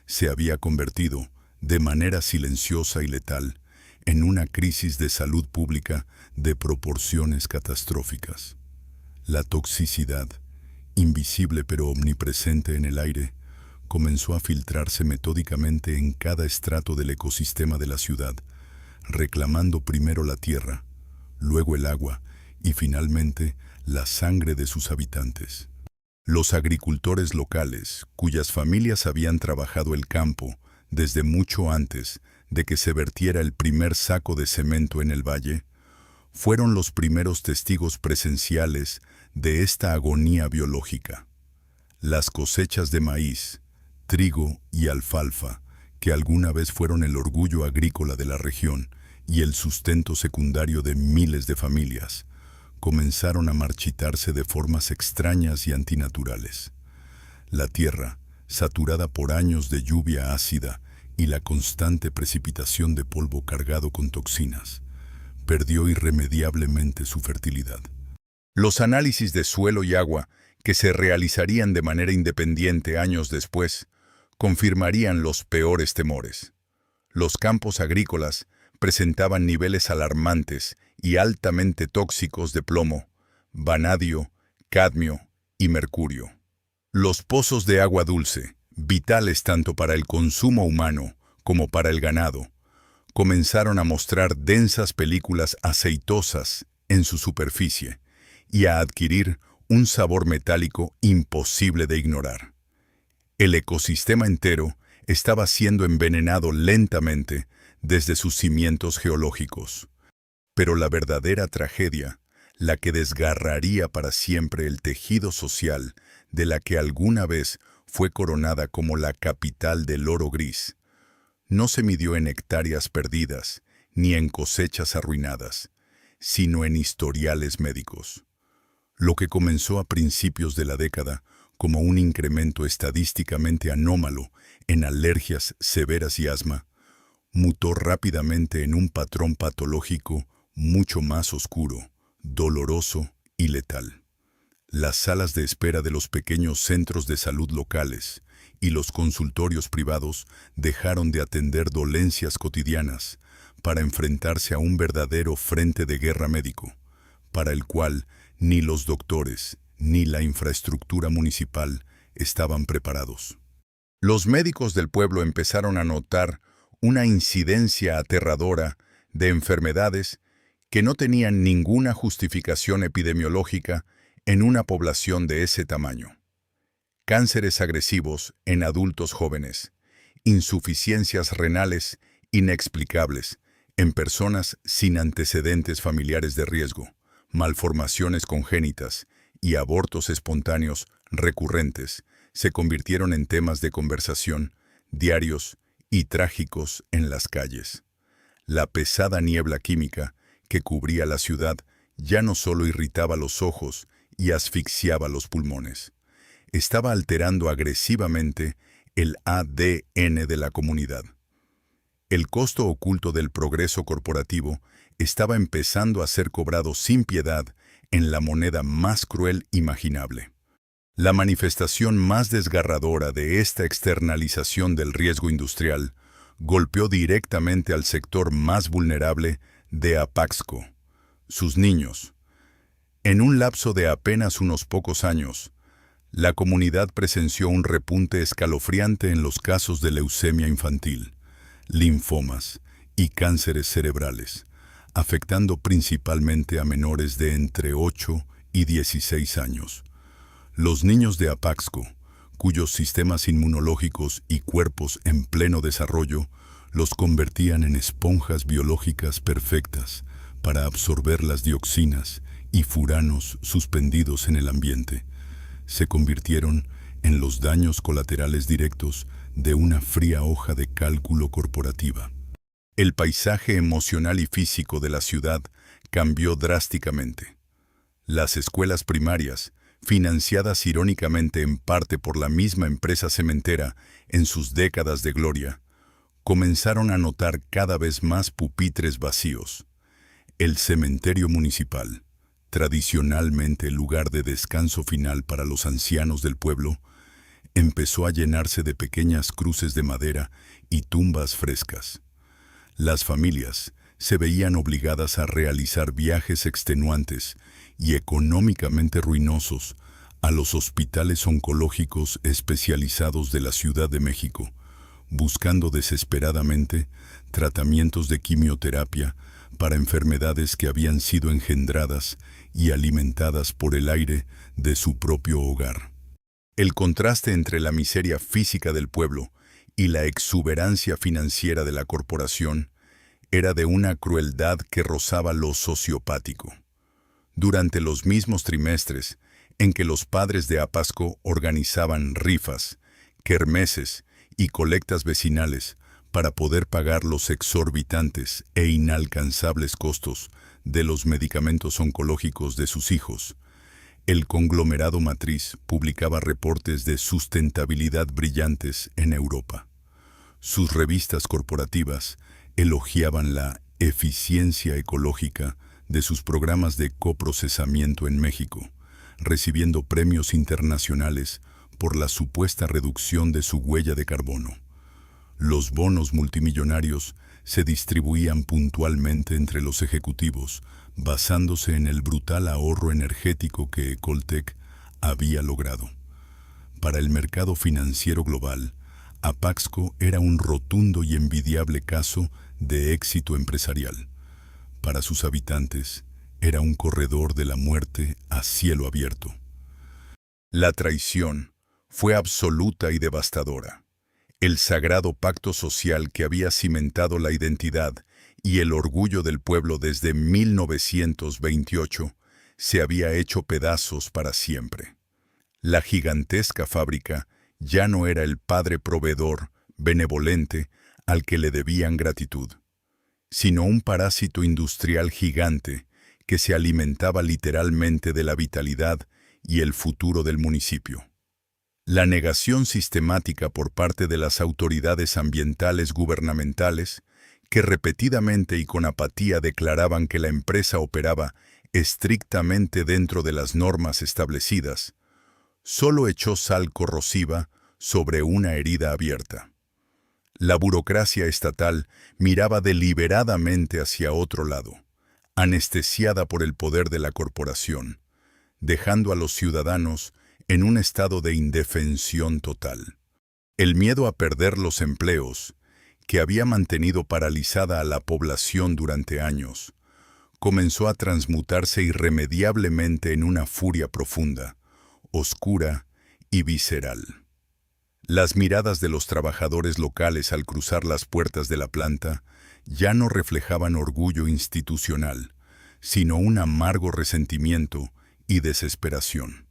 se había convertido, de manera silenciosa y letal, en una crisis de salud pública de proporciones catastróficas. La toxicidad, invisible pero omnipresente en el aire, comenzó a filtrarse metódicamente en cada estrato del ecosistema de la ciudad, reclamando primero la tierra, luego el agua y finalmente la sangre de sus habitantes. Los agricultores locales, cuyas familias habían trabajado el campo desde mucho antes de que se vertiera el primer saco de cemento en el valle, fueron los primeros testigos presenciales de esta agonía biológica. Las cosechas de maíz, trigo y alfalfa, que alguna vez fueron el orgullo agrícola de la región y el sustento secundario de miles de familias, comenzaron a marchitarse de formas extrañas y antinaturales. La tierra, saturada por años de lluvia ácida y la constante precipitación de polvo cargado con toxinas, perdió irremediablemente su fertilidad. Los análisis de suelo y agua, que se realizarían de manera independiente años después, confirmarían los peores temores. Los campos agrícolas presentaban niveles alarmantes y altamente tóxicos de plomo, vanadio, cadmio y mercurio. Los pozos de agua dulce, vitales tanto para el consumo humano como para el ganado, comenzaron a mostrar densas películas aceitosas en su superficie y a adquirir un sabor metálico imposible de ignorar. El ecosistema entero estaba siendo envenenado lentamente desde sus cimientos geológicos. Pero la verdadera tragedia, la que desgarraría para siempre el tejido social de la que alguna vez fue coronada como la capital del oro gris, no se midió en hectáreas perdidas ni en cosechas arruinadas, sino en historiales médicos. Lo que comenzó a principios de la década como un incremento estadísticamente anómalo en alergias severas y asma, mutó rápidamente en un patrón patológico mucho más oscuro, doloroso y letal. Las salas de espera de los pequeños centros de salud locales y los consultorios privados dejaron de atender dolencias cotidianas para enfrentarse a un verdadero frente de guerra médico, para el cual ni los doctores ni la infraestructura municipal estaban preparados. Los médicos del pueblo empezaron a notar una incidencia aterradora de enfermedades que no tenían ninguna justificación epidemiológica en una población de ese tamaño. Cánceres agresivos en adultos jóvenes, insuficiencias renales inexplicables en personas sin antecedentes familiares de riesgo, malformaciones congénitas y abortos espontáneos recurrentes se convirtieron en temas de conversación diarios y trágicos en las calles. La pesada niebla química que cubría la ciudad ya no solo irritaba los ojos y asfixiaba los pulmones, estaba alterando agresivamente el ADN de la comunidad. El costo oculto del progreso corporativo estaba empezando a ser cobrado sin piedad en la moneda más cruel imaginable. La manifestación más desgarradora de esta externalización del riesgo industrial golpeó directamente al sector más vulnerable de Apaxco, sus niños. En un lapso de apenas unos pocos años, la comunidad presenció un repunte escalofriante en los casos de leucemia infantil, linfomas y cánceres cerebrales, afectando principalmente a menores de entre 8 y 16 años. Los niños de Apaxco, cuyos sistemas inmunológicos y cuerpos en pleno desarrollo los convertían en esponjas biológicas perfectas para absorber las dioxinas y furanos suspendidos en el ambiente, se convirtieron en los daños colaterales directos de una fría hoja de cálculo corporativa. El paisaje emocional y físico de la ciudad cambió drásticamente. Las escuelas primarias, financiadas irónicamente en parte por la misma empresa cementera en sus décadas de gloria, comenzaron a notar cada vez más pupitres vacíos. El cementerio municipal, tradicionalmente el lugar de descanso final para los ancianos del pueblo, empezó a llenarse de pequeñas cruces de madera y tumbas frescas. Las familias se veían obligadas a realizar viajes extenuantes y económicamente ruinosos a los hospitales oncológicos especializados de la Ciudad de México, buscando desesperadamente tratamientos de quimioterapia para enfermedades que habían sido engendradas y alimentadas por el aire de su propio hogar. El contraste entre la miseria física del pueblo y la exuberancia financiera de la corporación era de una crueldad que rozaba lo sociopático. Durante los mismos trimestres en que los padres de Apasco organizaban rifas, kermeses y colectas vecinales para poder pagar los exorbitantes e inalcanzables costos de los medicamentos oncológicos de sus hijos, el conglomerado matriz publicaba reportes de sustentabilidad brillantes en Europa. Sus revistas corporativas elogiaban la eficiencia ecológica de sus programas de coprocesamiento en México, recibiendo premios internacionales por la supuesta reducción de su huella de carbono. Los bonos multimillonarios se distribuían puntualmente entre los ejecutivos, basándose en el brutal ahorro energético que Ecoltec había logrado. Para el mercado financiero global, Apaxco era un rotundo y envidiable caso de éxito empresarial. Para sus habitantes, era un corredor de la muerte a cielo abierto. La traición fue absoluta y devastadora. El sagrado pacto social que había cimentado la identidad y el orgullo del pueblo desde 1928 se había hecho pedazos para siempre. La gigantesca fábrica ya no era el padre proveedor, benevolente, al que le debían gratitud, sino un parásito industrial gigante que se alimentaba literalmente de la vitalidad y el futuro del municipio. La negación sistemática por parte de las autoridades ambientales gubernamentales, que repetidamente y con apatía declaraban que la empresa operaba estrictamente dentro de las normas establecidas, solo echó sal corrosiva sobre una herida abierta. La burocracia estatal miraba deliberadamente hacia otro lado, anestesiada por el poder de la corporación, dejando a los ciudadanos en un estado de indefensión total. El miedo a perder los empleos, que había mantenido paralizada a la población durante años, comenzó a transmutarse irremediablemente en una furia profunda, oscura y visceral. Las miradas de los trabajadores locales al cruzar las puertas de la planta ya no reflejaban orgullo institucional, sino un amargo resentimiento y desesperación.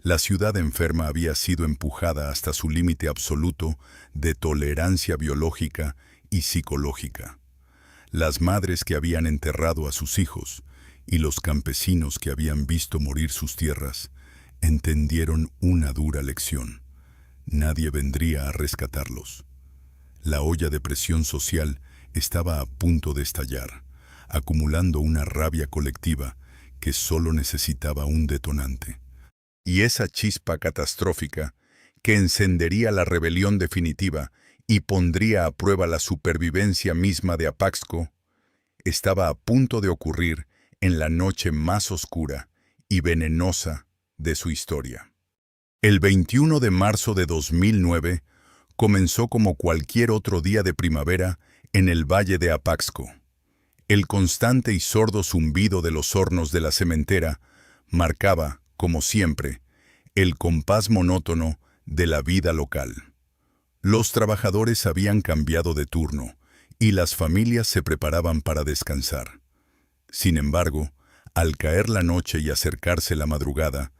La ciudad enferma había sido empujada hasta su límite absoluto de tolerancia biológica y psicológica. Las madres que habían enterrado a sus hijos y los campesinos que habían visto morir sus tierras entendieron una dura lección. Nadie vendría a rescatarlos. La olla de presión social estaba a punto de estallar, acumulando una rabia colectiva que solo necesitaba un detonante. Y esa chispa catastrófica que encendería la rebelión definitiva y pondría a prueba la supervivencia misma de Apaxco, estaba a punto de ocurrir en la noche más oscura y venenosa de su historia. El 21 de marzo de 2009 comenzó como cualquier otro día de primavera en el valle de Apaxco. El constante y sordo zumbido de los hornos de la cementera marcaba, como siempre, el compás monótono de la vida local. Los trabajadores habían cambiado de turno y las familias se preparaban para descansar. Sin embargo, al caer la noche y acercarse la madrugada,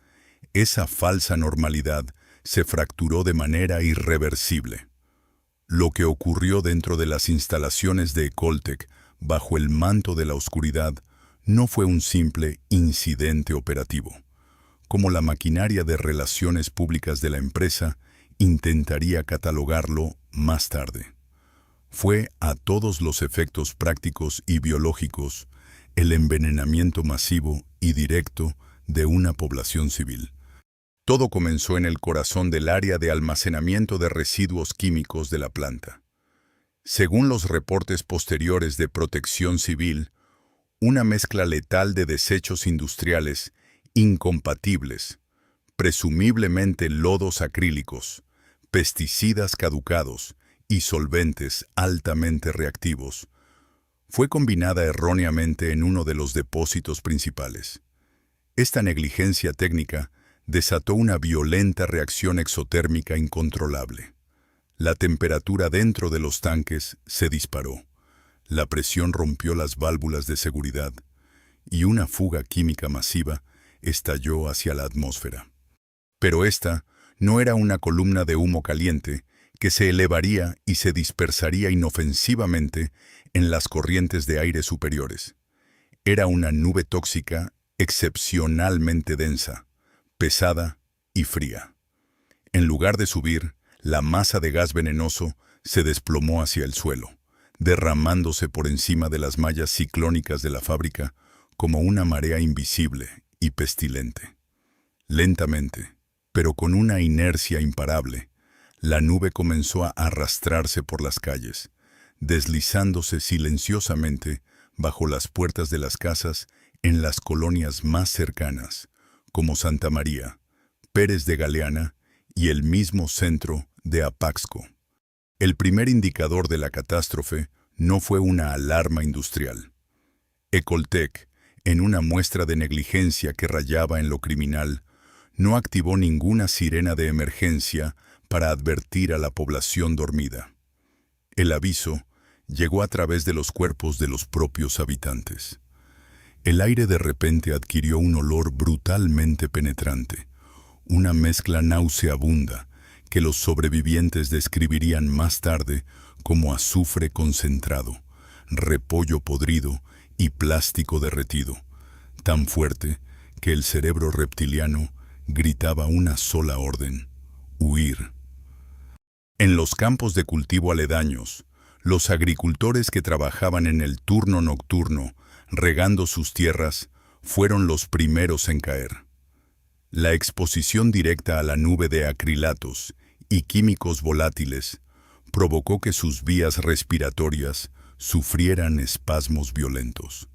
esa falsa normalidad se fracturó de manera irreversible. Lo que ocurrió dentro de las instalaciones de Ecoltec, bajo el manto de la oscuridad, no fue un simple incidente operativo, como la maquinaria de relaciones públicas de la empresa intentaría catalogarlo más tarde. Fue, a todos los efectos prácticos y biológicos, el envenenamiento masivo y directo de una población civil. Todo comenzó en el corazón del área de almacenamiento de residuos químicos de la planta. Según los reportes posteriores de Protección Civil, una mezcla letal de desechos industriales incompatibles, presumiblemente lodos acrílicos, pesticidas caducados y solventes altamente reactivos, fue combinada erróneamente en uno de los depósitos principales. Esta negligencia técnica desató una violenta reacción exotérmica incontrolable. La temperatura dentro de los tanques se disparó, la presión rompió las válvulas de seguridad y una fuga química masiva estalló hacia la atmósfera. Pero esta no era una columna de humo caliente que se elevaría y se dispersaría inofensivamente en las corrientes de aire superiores. Era una nube tóxica excepcionalmente densa, pesada y fría. En lugar de subir, la masa de gas venenoso se desplomó hacia el suelo, derramándose por encima de las mallas ciclónicas de la fábrica como una marea invisible y pestilente. Lentamente, pero con una inercia imparable, la nube comenzó a arrastrarse por las calles, deslizándose silenciosamente bajo las puertas de las casas en las colonias más cercanas, como Santa María, Pérez de Galeana y el mismo centro de Apaxco. El primer indicador de la catástrofe no fue una alarma industrial. Ecoltec, en una muestra de negligencia que rayaba en lo criminal, no activó ninguna sirena de emergencia para advertir a la población dormida. El aviso llegó a través de los cuerpos de los propios habitantes. El aire de repente adquirió un olor brutalmente penetrante, una mezcla nauseabunda que los sobrevivientes describirían más tarde como azufre concentrado, repollo podrido y plástico derretido, tan fuerte que el cerebro reptiliano gritaba una sola orden: huir. En los campos de cultivo aledaños, los agricultores que trabajaban en el turno nocturno, regando sus tierras, fueron los primeros en caer. La exposición directa a la nube de acrilatos y químicos volátiles provocó que sus vías respiratorias sufrieran espasmos violentos.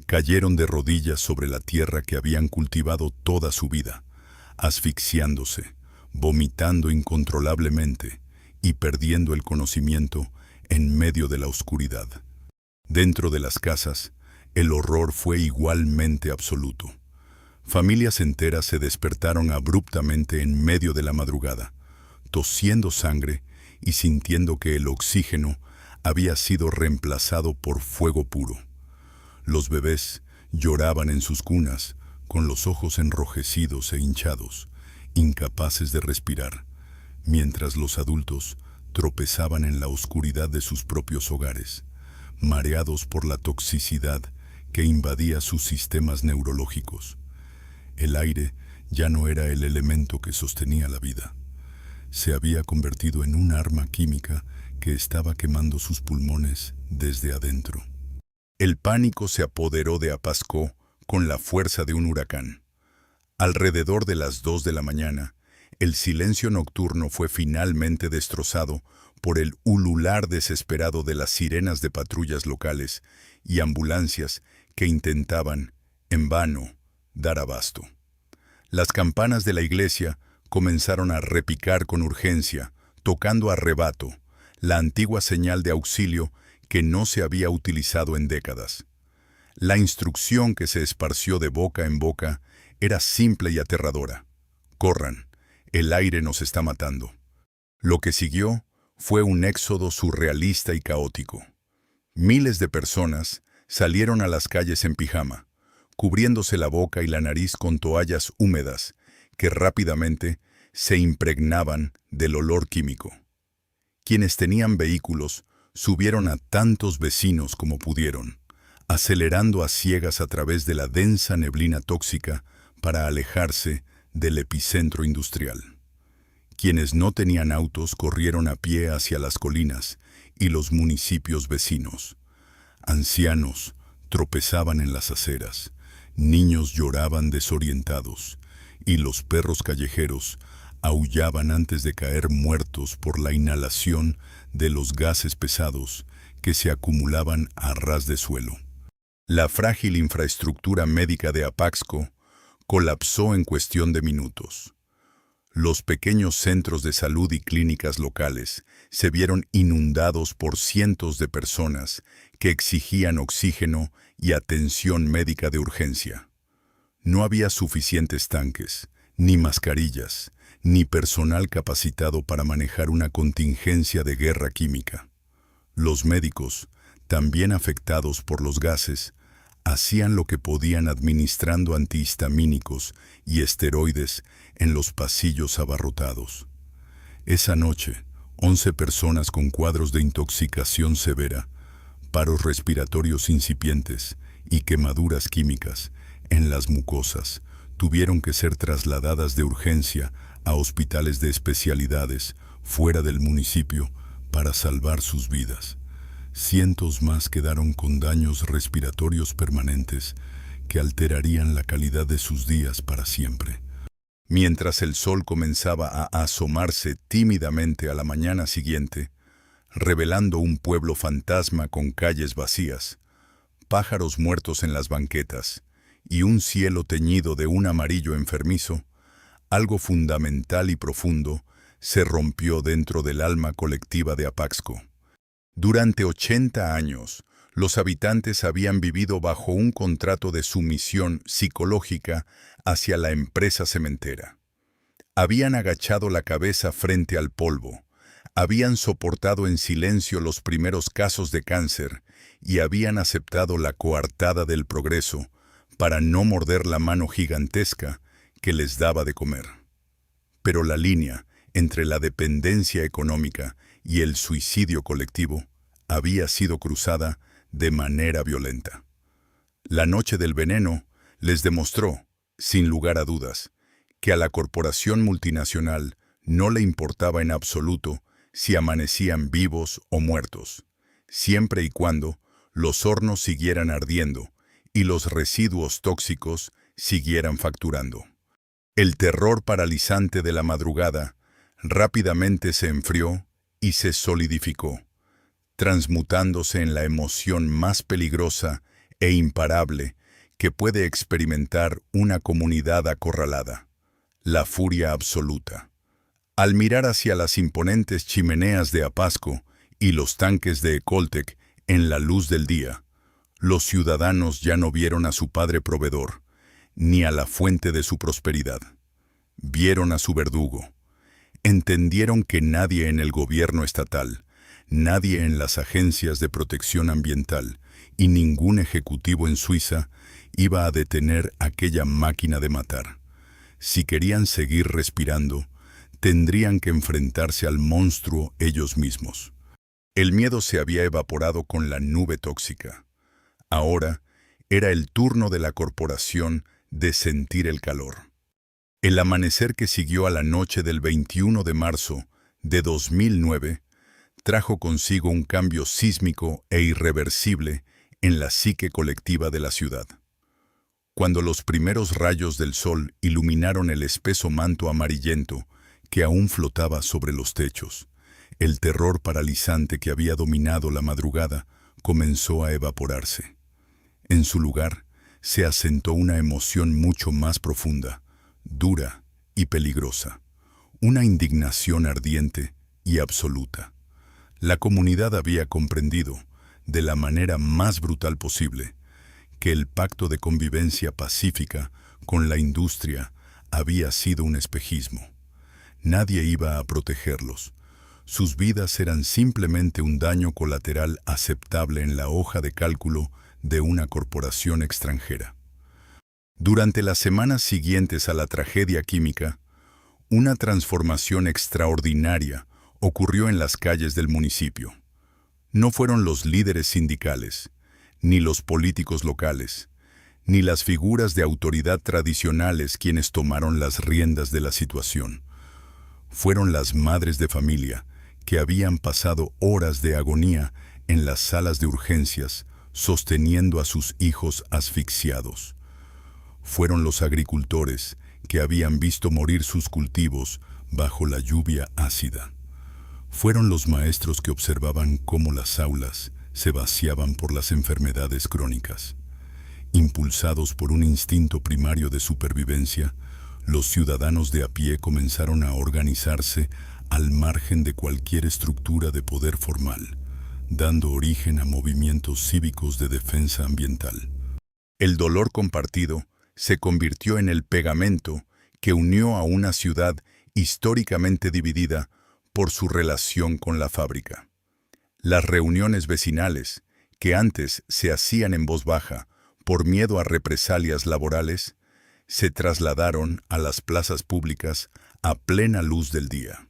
Cayeron de rodillas sobre la tierra que habían cultivado toda su vida, asfixiándose, vomitando incontrolablemente y perdiendo el conocimiento en medio de la oscuridad. Dentro de las casas, el horror fue igualmente absoluto. Familias enteras se despertaron abruptamente en medio de la madrugada, tosiendo sangre y sintiendo que el oxígeno había sido reemplazado por fuego puro. Los bebés lloraban en sus cunas, con los ojos enrojecidos e hinchados, incapaces de respirar, mientras los adultos tropezaban en la oscuridad de sus propios hogares, mareados por la toxicidad que invadía sus sistemas neurológicos. El aire ya no era el elemento que sostenía la vida. Se había convertido en un arma química que estaba quemando sus pulmones desde adentro. El pánico se apoderó de Apaxco con la fuerza de un huracán. Alrededor de las 2 de la mañana, el silencio nocturno fue finalmente destrozado por el ulular desesperado de las sirenas de patrullas locales y ambulancias que intentaban, en vano, dar abasto. Las campanas de la iglesia comenzaron a repicar con urgencia, tocando a rebato, la antigua señal de auxilio que no se había utilizado en décadas. La instrucción que se esparció de boca en boca era simple y aterradora: corran, el aire nos está matando. Lo que siguió fue un éxodo surrealista y caótico. Miles de personas salieron a las calles en pijama, cubriéndose la boca y la nariz con toallas húmedas que rápidamente se impregnaban del olor químico. Quienes tenían vehículos subieron a tantos vecinos como pudieron, acelerando a ciegas a través de la densa neblina tóxica para alejarse del epicentro industrial. Quienes no tenían autos corrieron a pie hacia las colinas y los municipios vecinos. Ancianos tropezaban en las aceras, niños lloraban desorientados y los perros callejeros aullaban antes de caer muertos por la inhalación de los gases pesados que se acumulaban a ras de suelo. La frágil infraestructura médica de Apaxco colapsó en cuestión de minutos. Los pequeños centros de salud y clínicas locales se vieron inundados por cientos de personas que exigían oxígeno y atención médica de urgencia. No había suficientes tanques, ni mascarillas, ni personal capacitado para manejar una contingencia de guerra química. Los médicos, también afectados por los gases, hacían lo que podían administrando antihistamínicos y esteroides en los pasillos abarrotados. Esa noche, 11 personas con cuadros de intoxicación severa, paros respiratorios incipientes y quemaduras químicas en las mucosas tuvieron que ser trasladadas de urgencia a hospitales de especialidades fuera del municipio para salvar sus vidas. Cientos más quedaron con daños respiratorios permanentes que alterarían la calidad de sus días para siempre. Mientras el sol comenzaba a asomarse tímidamente a la mañana siguiente, revelando un pueblo fantasma con calles vacías, pájaros muertos en las banquetas y un cielo teñido de un amarillo enfermizo, algo fundamental y profundo se rompió dentro del alma colectiva de Apaxco. Durante 80 años, los habitantes habían vivido bajo un contrato de sumisión psicológica hacia la empresa cementera. Habían agachado la cabeza frente al polvo, habían soportado en silencio los primeros casos de cáncer y habían aceptado la coartada del progreso para no morder la mano gigantesca que les daba de comer. Pero la línea entre la dependencia económica y el suicidio colectivo había sido cruzada de manera violenta. La noche del veneno les demostró, sin lugar a dudas, que a la corporación multinacional no le importaba en absoluto si amanecían vivos o muertos, siempre y cuando los hornos siguieran ardiendo y los residuos tóxicos siguieran facturando. El terror paralizante de la madrugada rápidamente se enfrió y se solidificó, transmutándose en la emoción más peligrosa e imparable que puede experimentar una comunidad acorralada: la furia absoluta. Al mirar hacia las imponentes chimeneas de Apaxco y los tanques de Ecoltec en la luz del día, los ciudadanos ya no vieron a su padre proveedor, ni a la fuente de su prosperidad. Vieron a su verdugo. Entendieron que nadie en el gobierno estatal, nadie en las agencias de protección ambiental y ningún ejecutivo en Suiza iba a detener aquella máquina de matar. Si querían seguir respirando, tendrían que enfrentarse al monstruo ellos mismos. El miedo se había evaporado con la nube tóxica. Ahora era el turno de la corporación de sentir el calor. El amanecer que siguió a la noche del 21 de marzo de 2009 trajo consigo un cambio sísmico e irreversible en la psique colectiva de la ciudad. Cuando los primeros rayos del sol iluminaron el espeso manto amarillento que aún flotaba sobre los techos, el terror paralizante que había dominado la madrugada comenzó a evaporarse. En su lugar, se asentó una emoción mucho más profunda, dura y peligrosa, una indignación ardiente y absoluta. La comunidad había comprendido, de la manera más brutal posible, que el pacto de convivencia pacífica con la industria había sido un espejismo. Nadie iba a protegerlos. Sus vidas eran simplemente un daño colateral aceptable en la hoja de cálculo de una corporación extranjera. Durante las semanas siguientes a la tragedia química, una transformación extraordinaria ocurrió en las calles del municipio. No fueron los líderes sindicales, ni los políticos locales, ni las figuras de autoridad tradicionales quienes tomaron las riendas de la situación. Fueron las madres de familia que habían pasado horas de agonía en las salas de urgencias, sosteniendo a sus hijos asfixiados. Fueron los agricultores que habían visto morir sus cultivos bajo la lluvia ácida. Fueron los maestros que observaban cómo las aulas se vaciaban por las enfermedades crónicas. Impulsados por un instinto primario de supervivencia, los ciudadanos de a pie comenzaron a organizarse al margen de cualquier estructura de poder formal, dando origen a movimientos cívicos de defensa ambiental. El dolor compartido se convirtió en el pegamento que unió a una ciudad históricamente dividida por su relación con la fábrica. Las reuniones vecinales, que antes se hacían en voz baja por miedo a represalias laborales, se trasladaron a las plazas públicas a plena luz del día.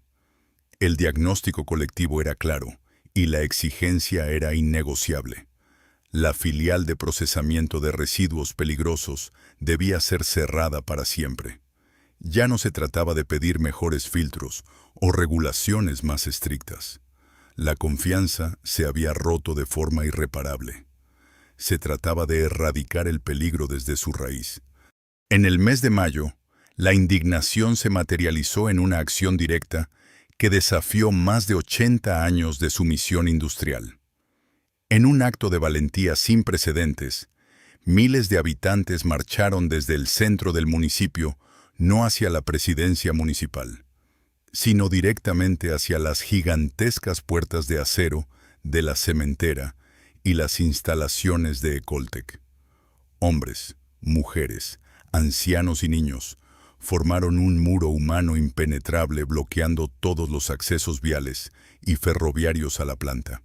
El diagnóstico colectivo era claro y la exigencia era innegociable. La filial de procesamiento de residuos peligrosos debía ser cerrada para siempre. Ya no se trataba de pedir mejores filtros o regulaciones más estrictas. La confianza se había roto de forma irreparable. Se trataba de erradicar el peligro desde su raíz. En el mes de mayo, la indignación se materializó en una acción directa que desafió más de 80 años de sumisión industrial. En un acto de valentía sin precedentes, miles de habitantes marcharon desde el centro del municipio, no hacia la presidencia municipal, sino directamente hacia las gigantescas puertas de acero de la cementera y las instalaciones de Ecoltec. Hombres, mujeres, ancianos y niños formaron un muro humano impenetrable bloqueando todos los accesos viales y ferroviarios a la planta.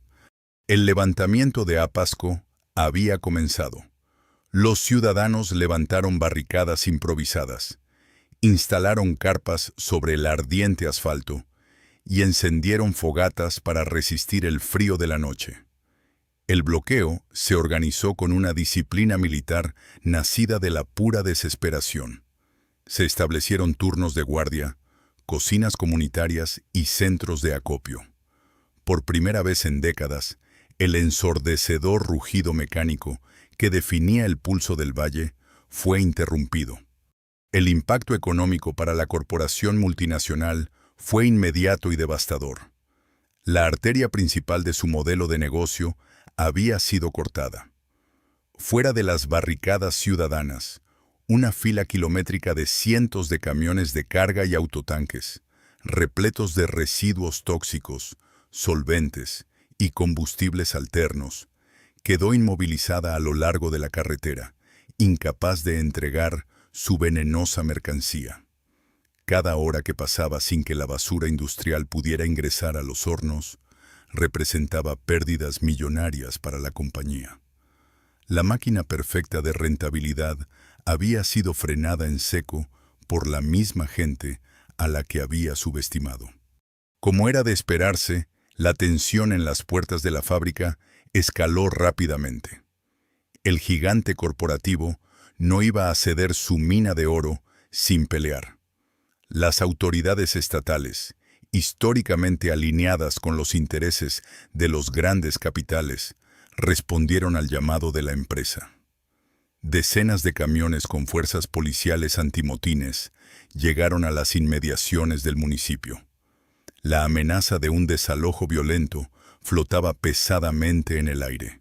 El levantamiento de Apasco había comenzado. Los ciudadanos levantaron barricadas improvisadas, instalaron carpas sobre el ardiente asfalto y encendieron fogatas para resistir el frío de la noche. El bloqueo se organizó con una disciplina militar nacida de la pura desesperación. Se establecieron turnos de guardia, cocinas comunitarias y centros de acopio. Por primera vez en décadas, el ensordecedor rugido mecánico que definía el pulso del valle fue interrumpido. El impacto económico para la corporación multinacional fue inmediato y devastador. La arteria principal de su modelo de negocio había sido cortada. Fuera de las barricadas ciudadanas, una fila kilométrica de cientos de camiones de carga y autotanques, repletos de residuos tóxicos, solventes y combustibles alternos, quedó inmovilizada a lo largo de la carretera, incapaz de entregar su venenosa mercancía. Cada hora que pasaba sin que la basura industrial pudiera ingresar a los hornos, representaba pérdidas millonarias para la compañía. La máquina perfecta de rentabilidad había sido frenada en seco por la misma gente a la que había subestimado. Como era de esperarse, la tensión en las puertas de la fábrica escaló rápidamente. El gigante corporativo no iba a ceder su mina de oro sin pelear. Las autoridades estatales, históricamente alineadas con los intereses de los grandes capitales, respondieron al llamado de la empresa. Decenas de camiones con fuerzas policiales antimotines llegaron a las inmediaciones del municipio. La amenaza de un desalojo violento flotaba pesadamente en el aire.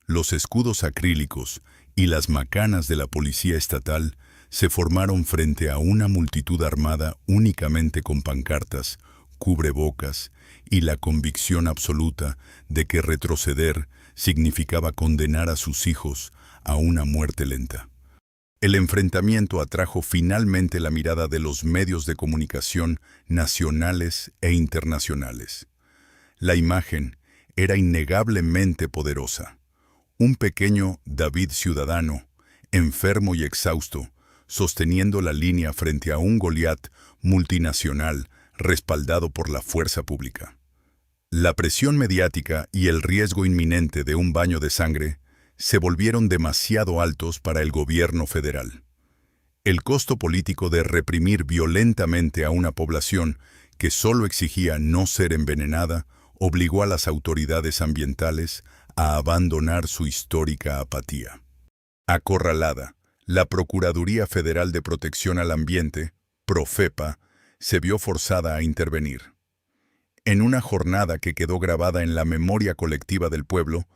Los escudos acrílicos y las macanas de la policía estatal se formaron frente a una multitud armada únicamente con pancartas, cubrebocas y la convicción absoluta de que retroceder significaba condenar a sus hijos a una muerte lenta. El enfrentamiento atrajo finalmente la mirada de los medios de comunicación nacionales e internacionales. La imagen era innegablemente poderosa. Un pequeño David ciudadano, enfermo y exhausto, sosteniendo la línea frente a un Goliat multinacional respaldado por la fuerza pública. La presión mediática y el riesgo inminente de un baño de sangre se volvieron demasiado altos para el gobierno federal. El costo político de reprimir violentamente a una población que solo exigía no ser envenenada obligó a las autoridades ambientales a abandonar su histórica apatía. Acorralada, La Procuraduría Federal de Protección al Ambiente, Profepa, se vio forzada a intervenir. En una jornada que quedó grabada en la memoria colectiva del pueblo,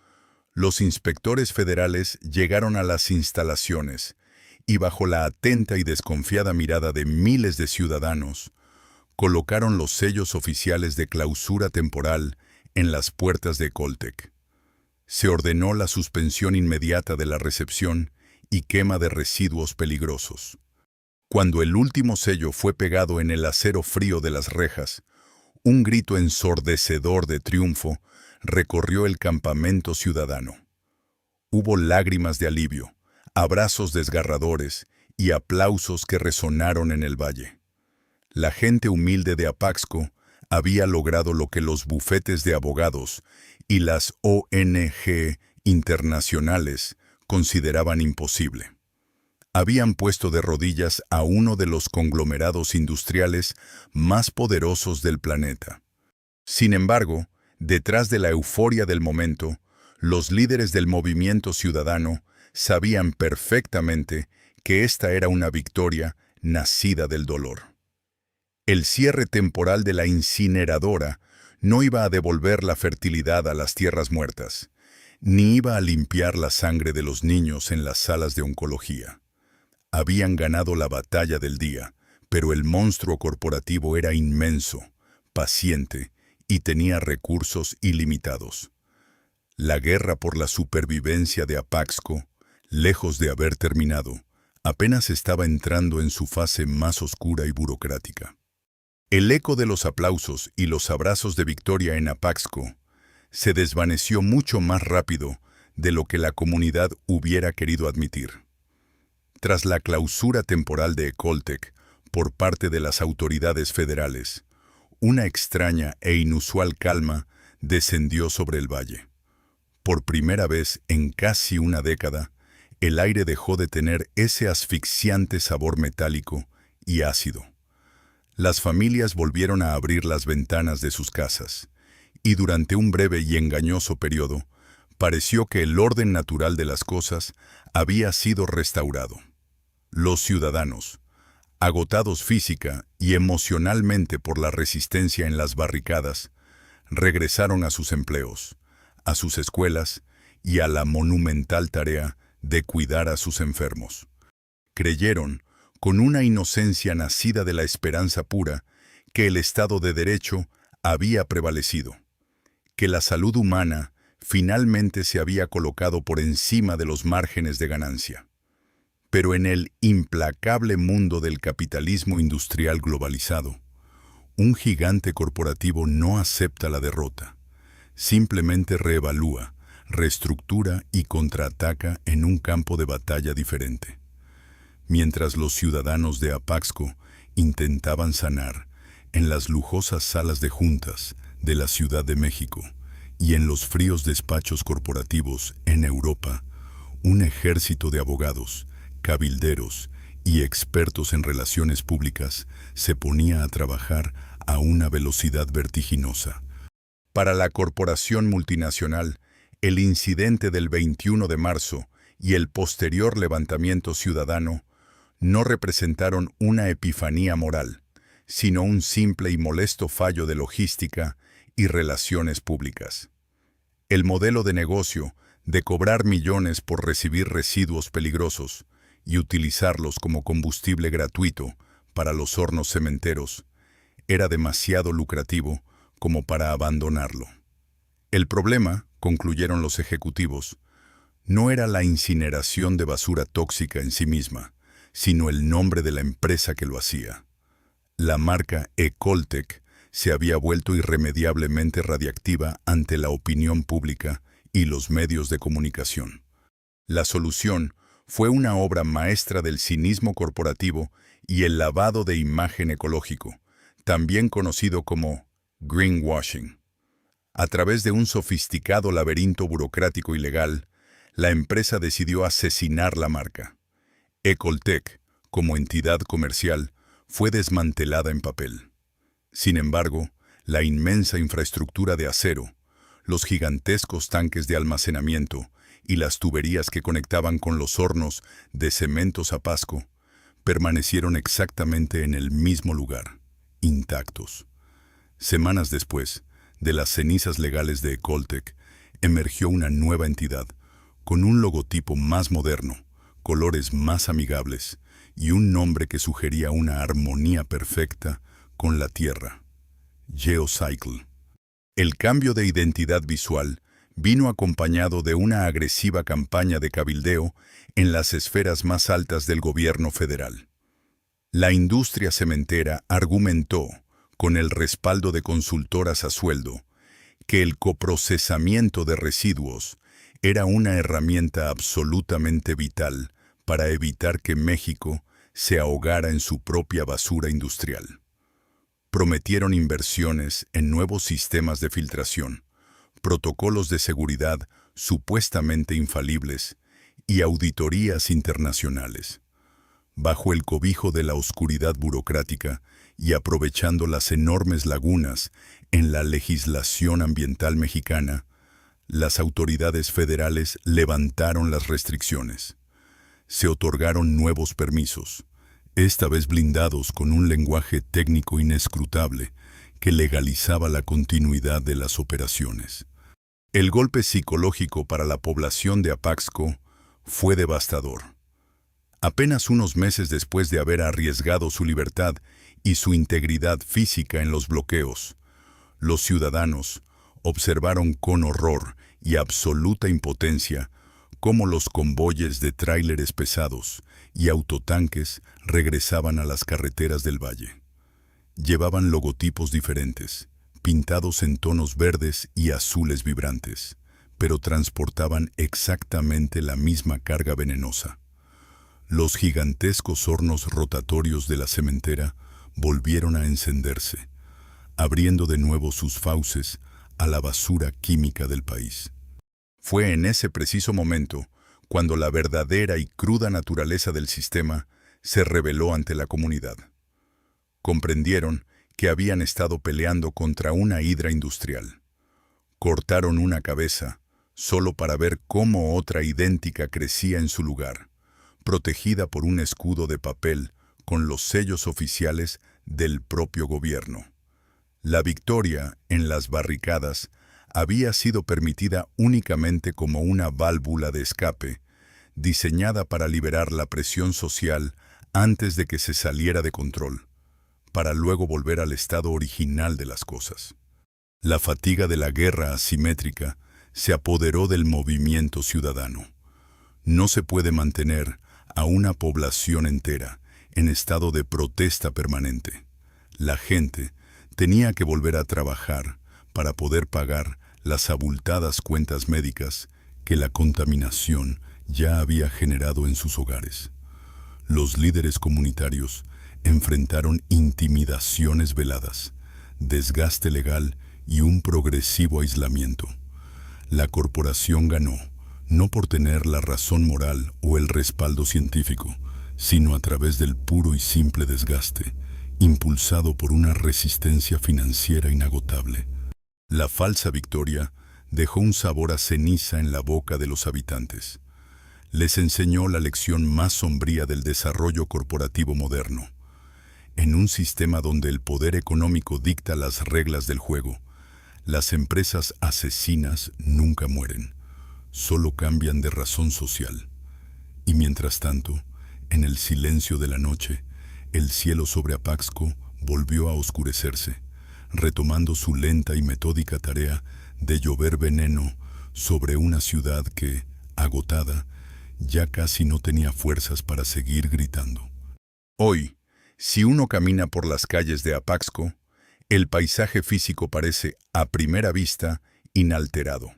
los inspectores federales llegaron a las instalaciones y, bajo la atenta y desconfiada mirada de miles de ciudadanos, colocaron los sellos oficiales de clausura temporal en las puertas de Ecoltec. Se ordenó la suspensión inmediata de la recepción y quema de residuos peligrosos. Cuando el último sello fue pegado en el acero frío de las rejas, un grito ensordecedor de triunfo recorrió el campamento ciudadano. Hubo lágrimas de alivio, abrazos desgarradores y aplausos que resonaron en el valle. La gente humilde de Apaxco había logrado lo que los bufetes de abogados y las ONG internacionales consideraban imposible. Habían puesto de rodillas a uno de los conglomerados industriales más poderosos del planeta. Sin embargo, detrás de la euforia del momento, los líderes del movimiento ciudadano sabían perfectamente que esta era una victoria nacida del dolor. El cierre temporal de la incineradora no iba a devolver la fertilidad a las tierras muertas, ni iba a limpiar la sangre de los niños en las salas de oncología. Habían ganado la batalla del día, pero el monstruo corporativo era inmenso, paciente y tenía recursos ilimitados. La guerra por la supervivencia de Apaxco, lejos de haber terminado, apenas estaba entrando en su fase más oscura y burocrática. El eco de los aplausos y los abrazos de victoria en Apaxco se desvaneció mucho más rápido de lo que la comunidad hubiera querido admitir. Tras la clausura temporal de Ecoltec por parte de las autoridades federales, una extraña e inusual calma descendió sobre el valle. Por primera vez en casi una década, el aire dejó de tener ese asfixiante sabor metálico y ácido. Las familias volvieron a abrir las ventanas de sus casas, y durante un breve y engañoso periodo, pareció que el orden natural de las cosas había sido restaurado. Los ciudadanos, agotados física y emocionalmente por la resistencia en las barricadas, regresaron a sus empleos, a sus escuelas y a la monumental tarea de cuidar a sus enfermos. Creyeron, con una inocencia nacida de la esperanza pura, que el Estado de Derecho había prevalecido, que la salud humana finalmente se había colocado por encima de los márgenes de ganancia. Pero en el implacable mundo del capitalismo industrial globalizado, un gigante corporativo no acepta la derrota, simplemente reevalúa, reestructura y contraataca en un campo de batalla diferente. Mientras los ciudadanos de Apaxco intentaban sanar en las lujosas salas de juntas de la Ciudad de México y en los fríos despachos corporativos en Europa, un ejército de abogados, cabilderos y expertos en relaciones públicas se ponía a trabajar a una velocidad vertiginosa. Para la corporación multinacional, el incidente del 21 de marzo y el posterior levantamiento ciudadano no representaron una epifanía moral, sino un simple y molesto fallo de logística y relaciones públicas. El modelo de negocio de cobrar millones por recibir residuos peligrosos y utilizarlos como combustible gratuito para los hornos cementeros era demasiado lucrativo como para abandonarlo. El problema, concluyeron los ejecutivos, no era la incineración de basura tóxica en sí misma, sino el nombre de la empresa que lo hacía. La marca Ecoltec se había vuelto irremediablemente radiactiva ante la opinión pública y los medios de comunicación. La solución fue una obra maestra del cinismo corporativo y el lavado de imagen ecológico, también conocido como greenwashing. A través de un sofisticado laberinto burocrático y legal, la empresa decidió asesinar la marca. Ecoltec, como entidad comercial, fue desmantelada en papel. Sin embargo, la inmensa infraestructura de acero, los gigantescos tanques de almacenamiento y las tuberías que conectaban con los hornos de Cementos Apasco permanecieron exactamente en el mismo lugar, intactos. Semanas después, de las cenizas legales de Ecoltec, emergió una nueva entidad, con un logotipo más moderno, colores más amigables y un nombre que sugería una armonía perfecta con la Tierra: Geocycle. El cambio de identidad visual vino acompañado de una agresiva campaña de cabildeo en las esferas más altas del gobierno federal. La industria cementera argumentó, con el respaldo de consultoras a sueldo, que el coprocesamiento de residuos era una herramienta absolutamente vital para evitar que México se ahogara en su propia basura industrial. Prometieron inversiones en nuevos sistemas de filtración, protocolos de seguridad supuestamente infalibles y auditorías internacionales. Bajo el cobijo de la oscuridad burocrática y aprovechando las enormes lagunas en la legislación ambiental mexicana, las autoridades federales levantaron las restricciones. Se otorgaron nuevos permisos, esta vez blindados con un lenguaje técnico inescrutable que legalizaba la continuidad de las operaciones. El golpe psicológico para la población de Apaxco fue devastador. Apenas unos meses después de haber arriesgado su libertad y su integridad física en los bloqueos, los ciudadanos observaron con horror y absoluta impotencia cómo los convoyes de tráileres pesados y autotanques regresaban a las carreteras del valle. Llevaban logotipos diferentes, pintados en tonos verdes y azules vibrantes, pero transportaban exactamente la misma carga venenosa. Los gigantescos hornos rotatorios de la cementera volvieron a encenderse, abriendo de nuevo sus fauces a la basura química del país. Fue en ese preciso momento cuando la verdadera y cruda naturaleza del sistema se reveló ante la comunidad. Comprendieron que habían estado peleando contra una hidra industrial. Cortaron una cabeza solo para ver cómo otra idéntica crecía en su lugar, protegida por un escudo de papel con los sellos oficiales del propio gobierno. La victoria en las barricadas había sido permitida únicamente como una válvula de escape, diseñada para liberar la presión social antes de que se saliera de control, para luego volver al estado original de las cosas. La fatiga de la guerra asimétrica se apoderó del movimiento ciudadano. No se puede mantener a una población entera en estado de protesta permanente. La gente tenía que volver a trabajar para poder pagar las abultadas cuentas médicas que la contaminación ya había generado en sus hogares. Los líderes comunitarios enfrentaron intimidaciones veladas, desgaste legal y un progresivo aislamiento. La corporación ganó, no por tener la razón moral o el respaldo científico, sino a través del puro y simple desgaste, impulsado por una resistencia financiera inagotable. La falsa victoria dejó un sabor a ceniza en la boca de los habitantes. Les enseñó la lección más sombría del desarrollo corporativo moderno. En un sistema donde el poder económico dicta las reglas del juego, las empresas asesinas nunca mueren, solo cambian de razón social. Y mientras tanto, en el silencio de la noche, el cielo sobre Apaxco volvió a oscurecerse, retomando su lenta y metódica tarea de llover veneno sobre una ciudad que, agotada, ya casi no tenía fuerzas para seguir gritando. Hoy, si uno camina por las calles de Apaxco, el paisaje físico parece, a primera vista, inalterado.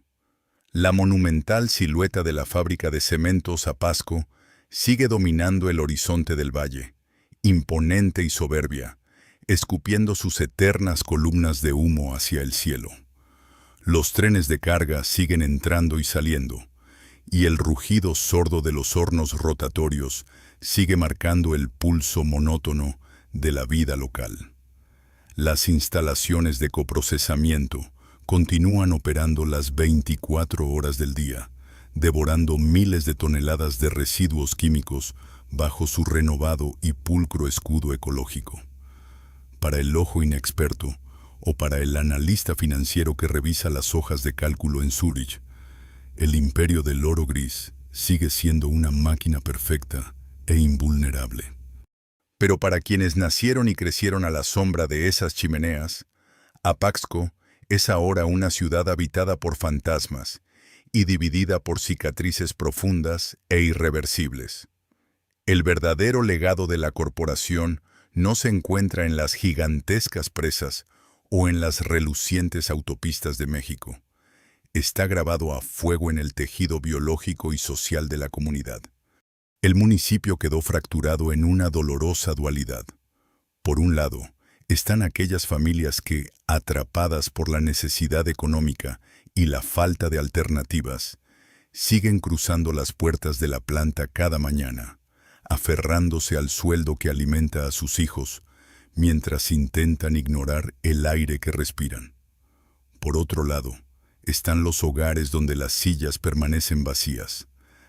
La monumental silueta de la fábrica de cementos Apasco sigue dominando el horizonte del valle, imponente y soberbia, escupiendo sus eternas columnas de humo hacia el cielo. Los trenes de carga siguen entrando y saliendo, y el rugido sordo de los hornos rotatorios sigue marcando el pulso monótono de la vida local. Las instalaciones de coprocesamiento continúan operando las 24 horas del día, devorando miles de toneladas de residuos químicos bajo su renovado y pulcro escudo ecológico. Para el ojo inexperto, o para el analista financiero que revisa las hojas de cálculo en Zúrich, el imperio del oro gris sigue siendo una máquina perfecta e invulnerable. Pero para quienes nacieron y crecieron a la sombra de esas chimeneas, Apaxco es ahora una ciudad habitada por fantasmas y dividida por cicatrices profundas e irreversibles. El verdadero legado de la corporación no se encuentra en las gigantescas presas o en las relucientes autopistas de México. Está grabado a fuego en el tejido biológico y social de la comunidad. El municipio quedó fracturado en una dolorosa dualidad. Por un lado, están aquellas familias que, atrapadas por la necesidad económica y la falta de alternativas, siguen cruzando las puertas de la planta cada mañana, aferrándose al sueldo que alimenta a sus hijos, mientras intentan ignorar el aire que respiran. Por otro lado, están los hogares donde las sillas permanecen vacías,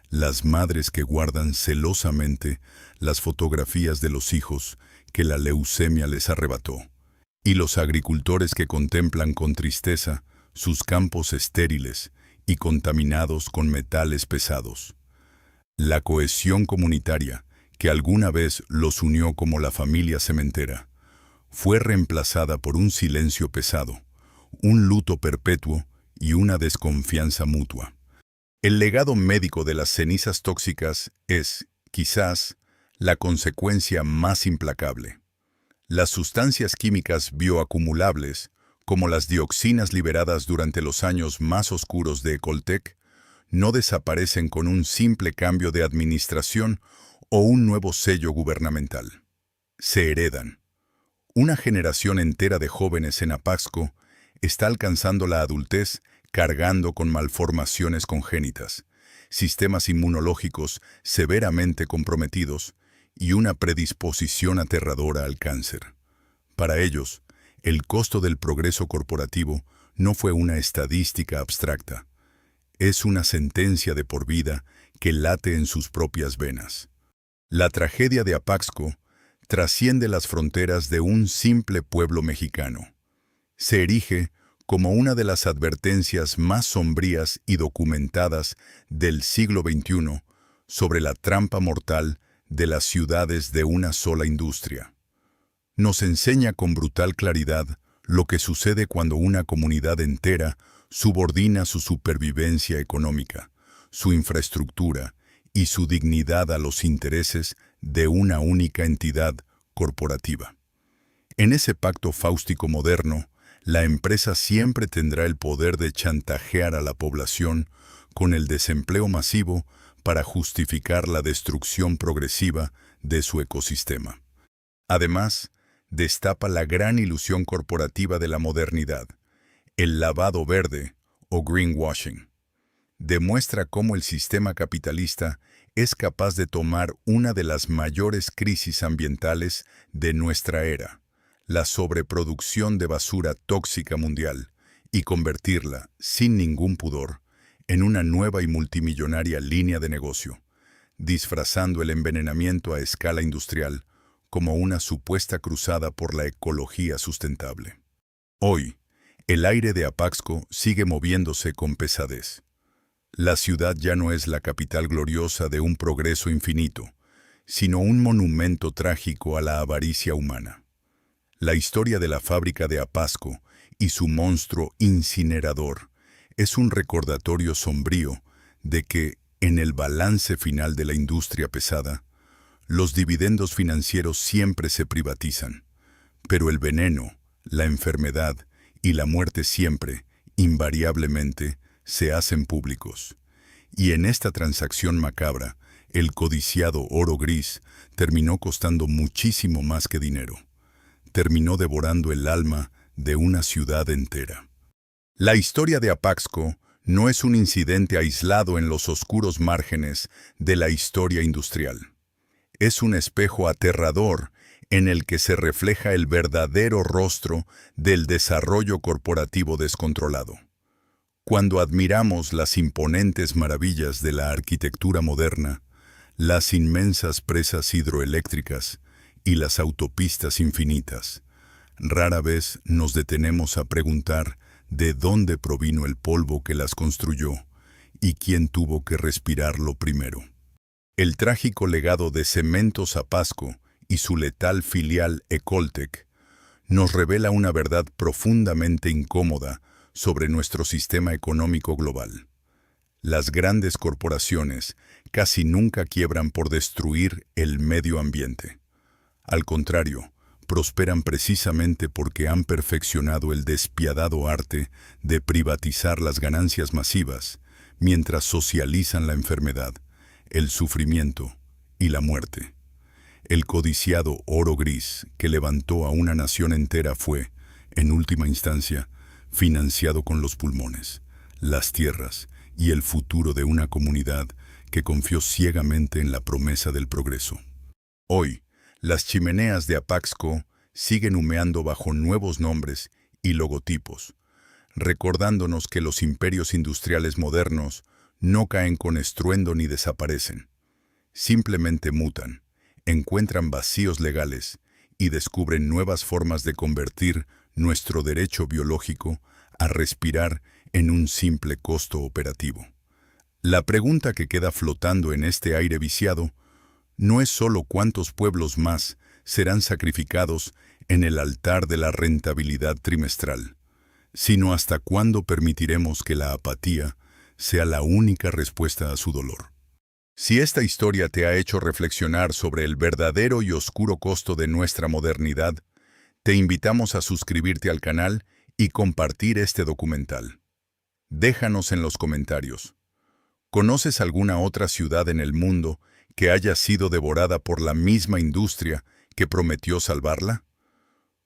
las madres que guardan celosamente las fotografías de los hijos que la leucemia les arrebató, y los agricultores que contemplan con tristeza sus campos estériles y contaminados con metales pesados. La cohesión comunitaria, que alguna vez los unió como la familia cementera, fue reemplazada por un silencio pesado, un luto perpetuo y una desconfianza mutua. El legado médico de las cenizas tóxicas es, quizás, la consecuencia más implacable. Las sustancias químicas bioacumulables, como las dioxinas liberadas durante los años más oscuros de Ecoltec, no desaparecen con un simple cambio de administración o un nuevo sello gubernamental. Se heredan. Una generación entera de jóvenes en Apaxco está alcanzando la adultez cargando con malformaciones congénitas, sistemas inmunológicos severamente comprometidos y una predisposición aterradora al cáncer. Para ellos, el costo del progreso corporativo no fue una estadística abstracta. Es una sentencia de por vida que late en sus propias venas. La tragedia de Apaxco trasciende las fronteras de un simple pueblo mexicano. Se erige como una de las advertencias más sombrías y documentadas del siglo XXI sobre la trampa mortal de las ciudades de una sola industria. Nos enseña con brutal claridad lo que sucede cuando una comunidad entera subordina su supervivencia económica, su infraestructura y su dignidad a los intereses de una única entidad corporativa. En ese pacto fáustico moderno, la empresa siempre tendrá el poder de chantajear a la población con el desempleo masivo para justificar la destrucción progresiva de su ecosistema. Además, destapa la gran ilusión corporativa de la modernidad, el lavado verde o greenwashing. Demuestra cómo el sistema capitalista es capaz de tomar una de las mayores crisis ambientales de nuestra era, la sobreproducción de basura tóxica mundial, y convertirla, sin ningún pudor, en una nueva y multimillonaria línea de negocio, disfrazando el envenenamiento a escala industrial como una supuesta cruzada por la ecología sustentable. Hoy, el aire de Apaxco sigue moviéndose con pesadez. La ciudad ya no es la capital gloriosa de un progreso infinito, sino un monumento trágico a la avaricia humana. La historia de la fábrica de Apaxco y su monstruo incinerador es un recordatorio sombrío de que, en el balance final de la industria pesada, los dividendos financieros siempre se privatizan, pero el veneno, la enfermedad y la muerte siempre, invariablemente, se hacen públicos. Y en esta transacción macabra, el codiciado oro gris terminó costando muchísimo más que dinero. Terminó devorando el alma de una ciudad entera. La historia de Apaxco no es un incidente aislado en los oscuros márgenes de la historia industrial. Es un espejo aterrador en el que se refleja el verdadero rostro del desarrollo corporativo descontrolado. Cuando admiramos las imponentes maravillas de la arquitectura moderna, las inmensas presas hidroeléctricas y las autopistas infinitas, rara vez nos detenemos a preguntar de dónde provino el polvo que las construyó y quién tuvo que respirarlo primero. El trágico legado de Cementos Apasco y su letal filial Ecoltec nos revela una verdad profundamente incómoda sobre nuestro sistema económico global. Las grandes corporaciones casi nunca quiebran por destruir el medio ambiente. Al contrario, prosperan precisamente porque han perfeccionado el despiadado arte de privatizar las ganancias masivas mientras socializan la enfermedad, el sufrimiento y la muerte. El codiciado oro gris que levantó a una nación entera fue, en última instancia, financiado con los pulmones, las tierras y el futuro de una comunidad que confió ciegamente en la promesa del progreso. Hoy, las chimeneas de Apaxco siguen humeando bajo nuevos nombres y logotipos, recordándonos que los imperios industriales modernos no caen con estruendo ni desaparecen. Simplemente mutan, encuentran vacíos legales y descubren nuevas formas de convertir nuestro derecho biológico a respirar en un simple costo operativo. La pregunta que queda flotando en este aire viciado no es solo cuántos pueblos más serán sacrificados en el altar de la rentabilidad trimestral, sino hasta cuándo permitiremos que la apatía sea la única respuesta a su dolor. Si esta historia te ha hecho reflexionar sobre el verdadero y oscuro costo de nuestra modernidad, te invitamos a suscribirte al canal y compartir este documental. Déjanos en los comentarios. ¿Conoces alguna otra ciudad en el mundo que haya sido devorada por la misma industria que prometió salvarla?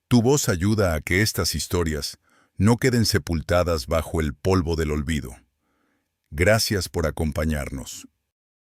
Tu voz ayuda a que estas historias no queden sepultadas bajo el polvo del olvido. Gracias por acompañarnos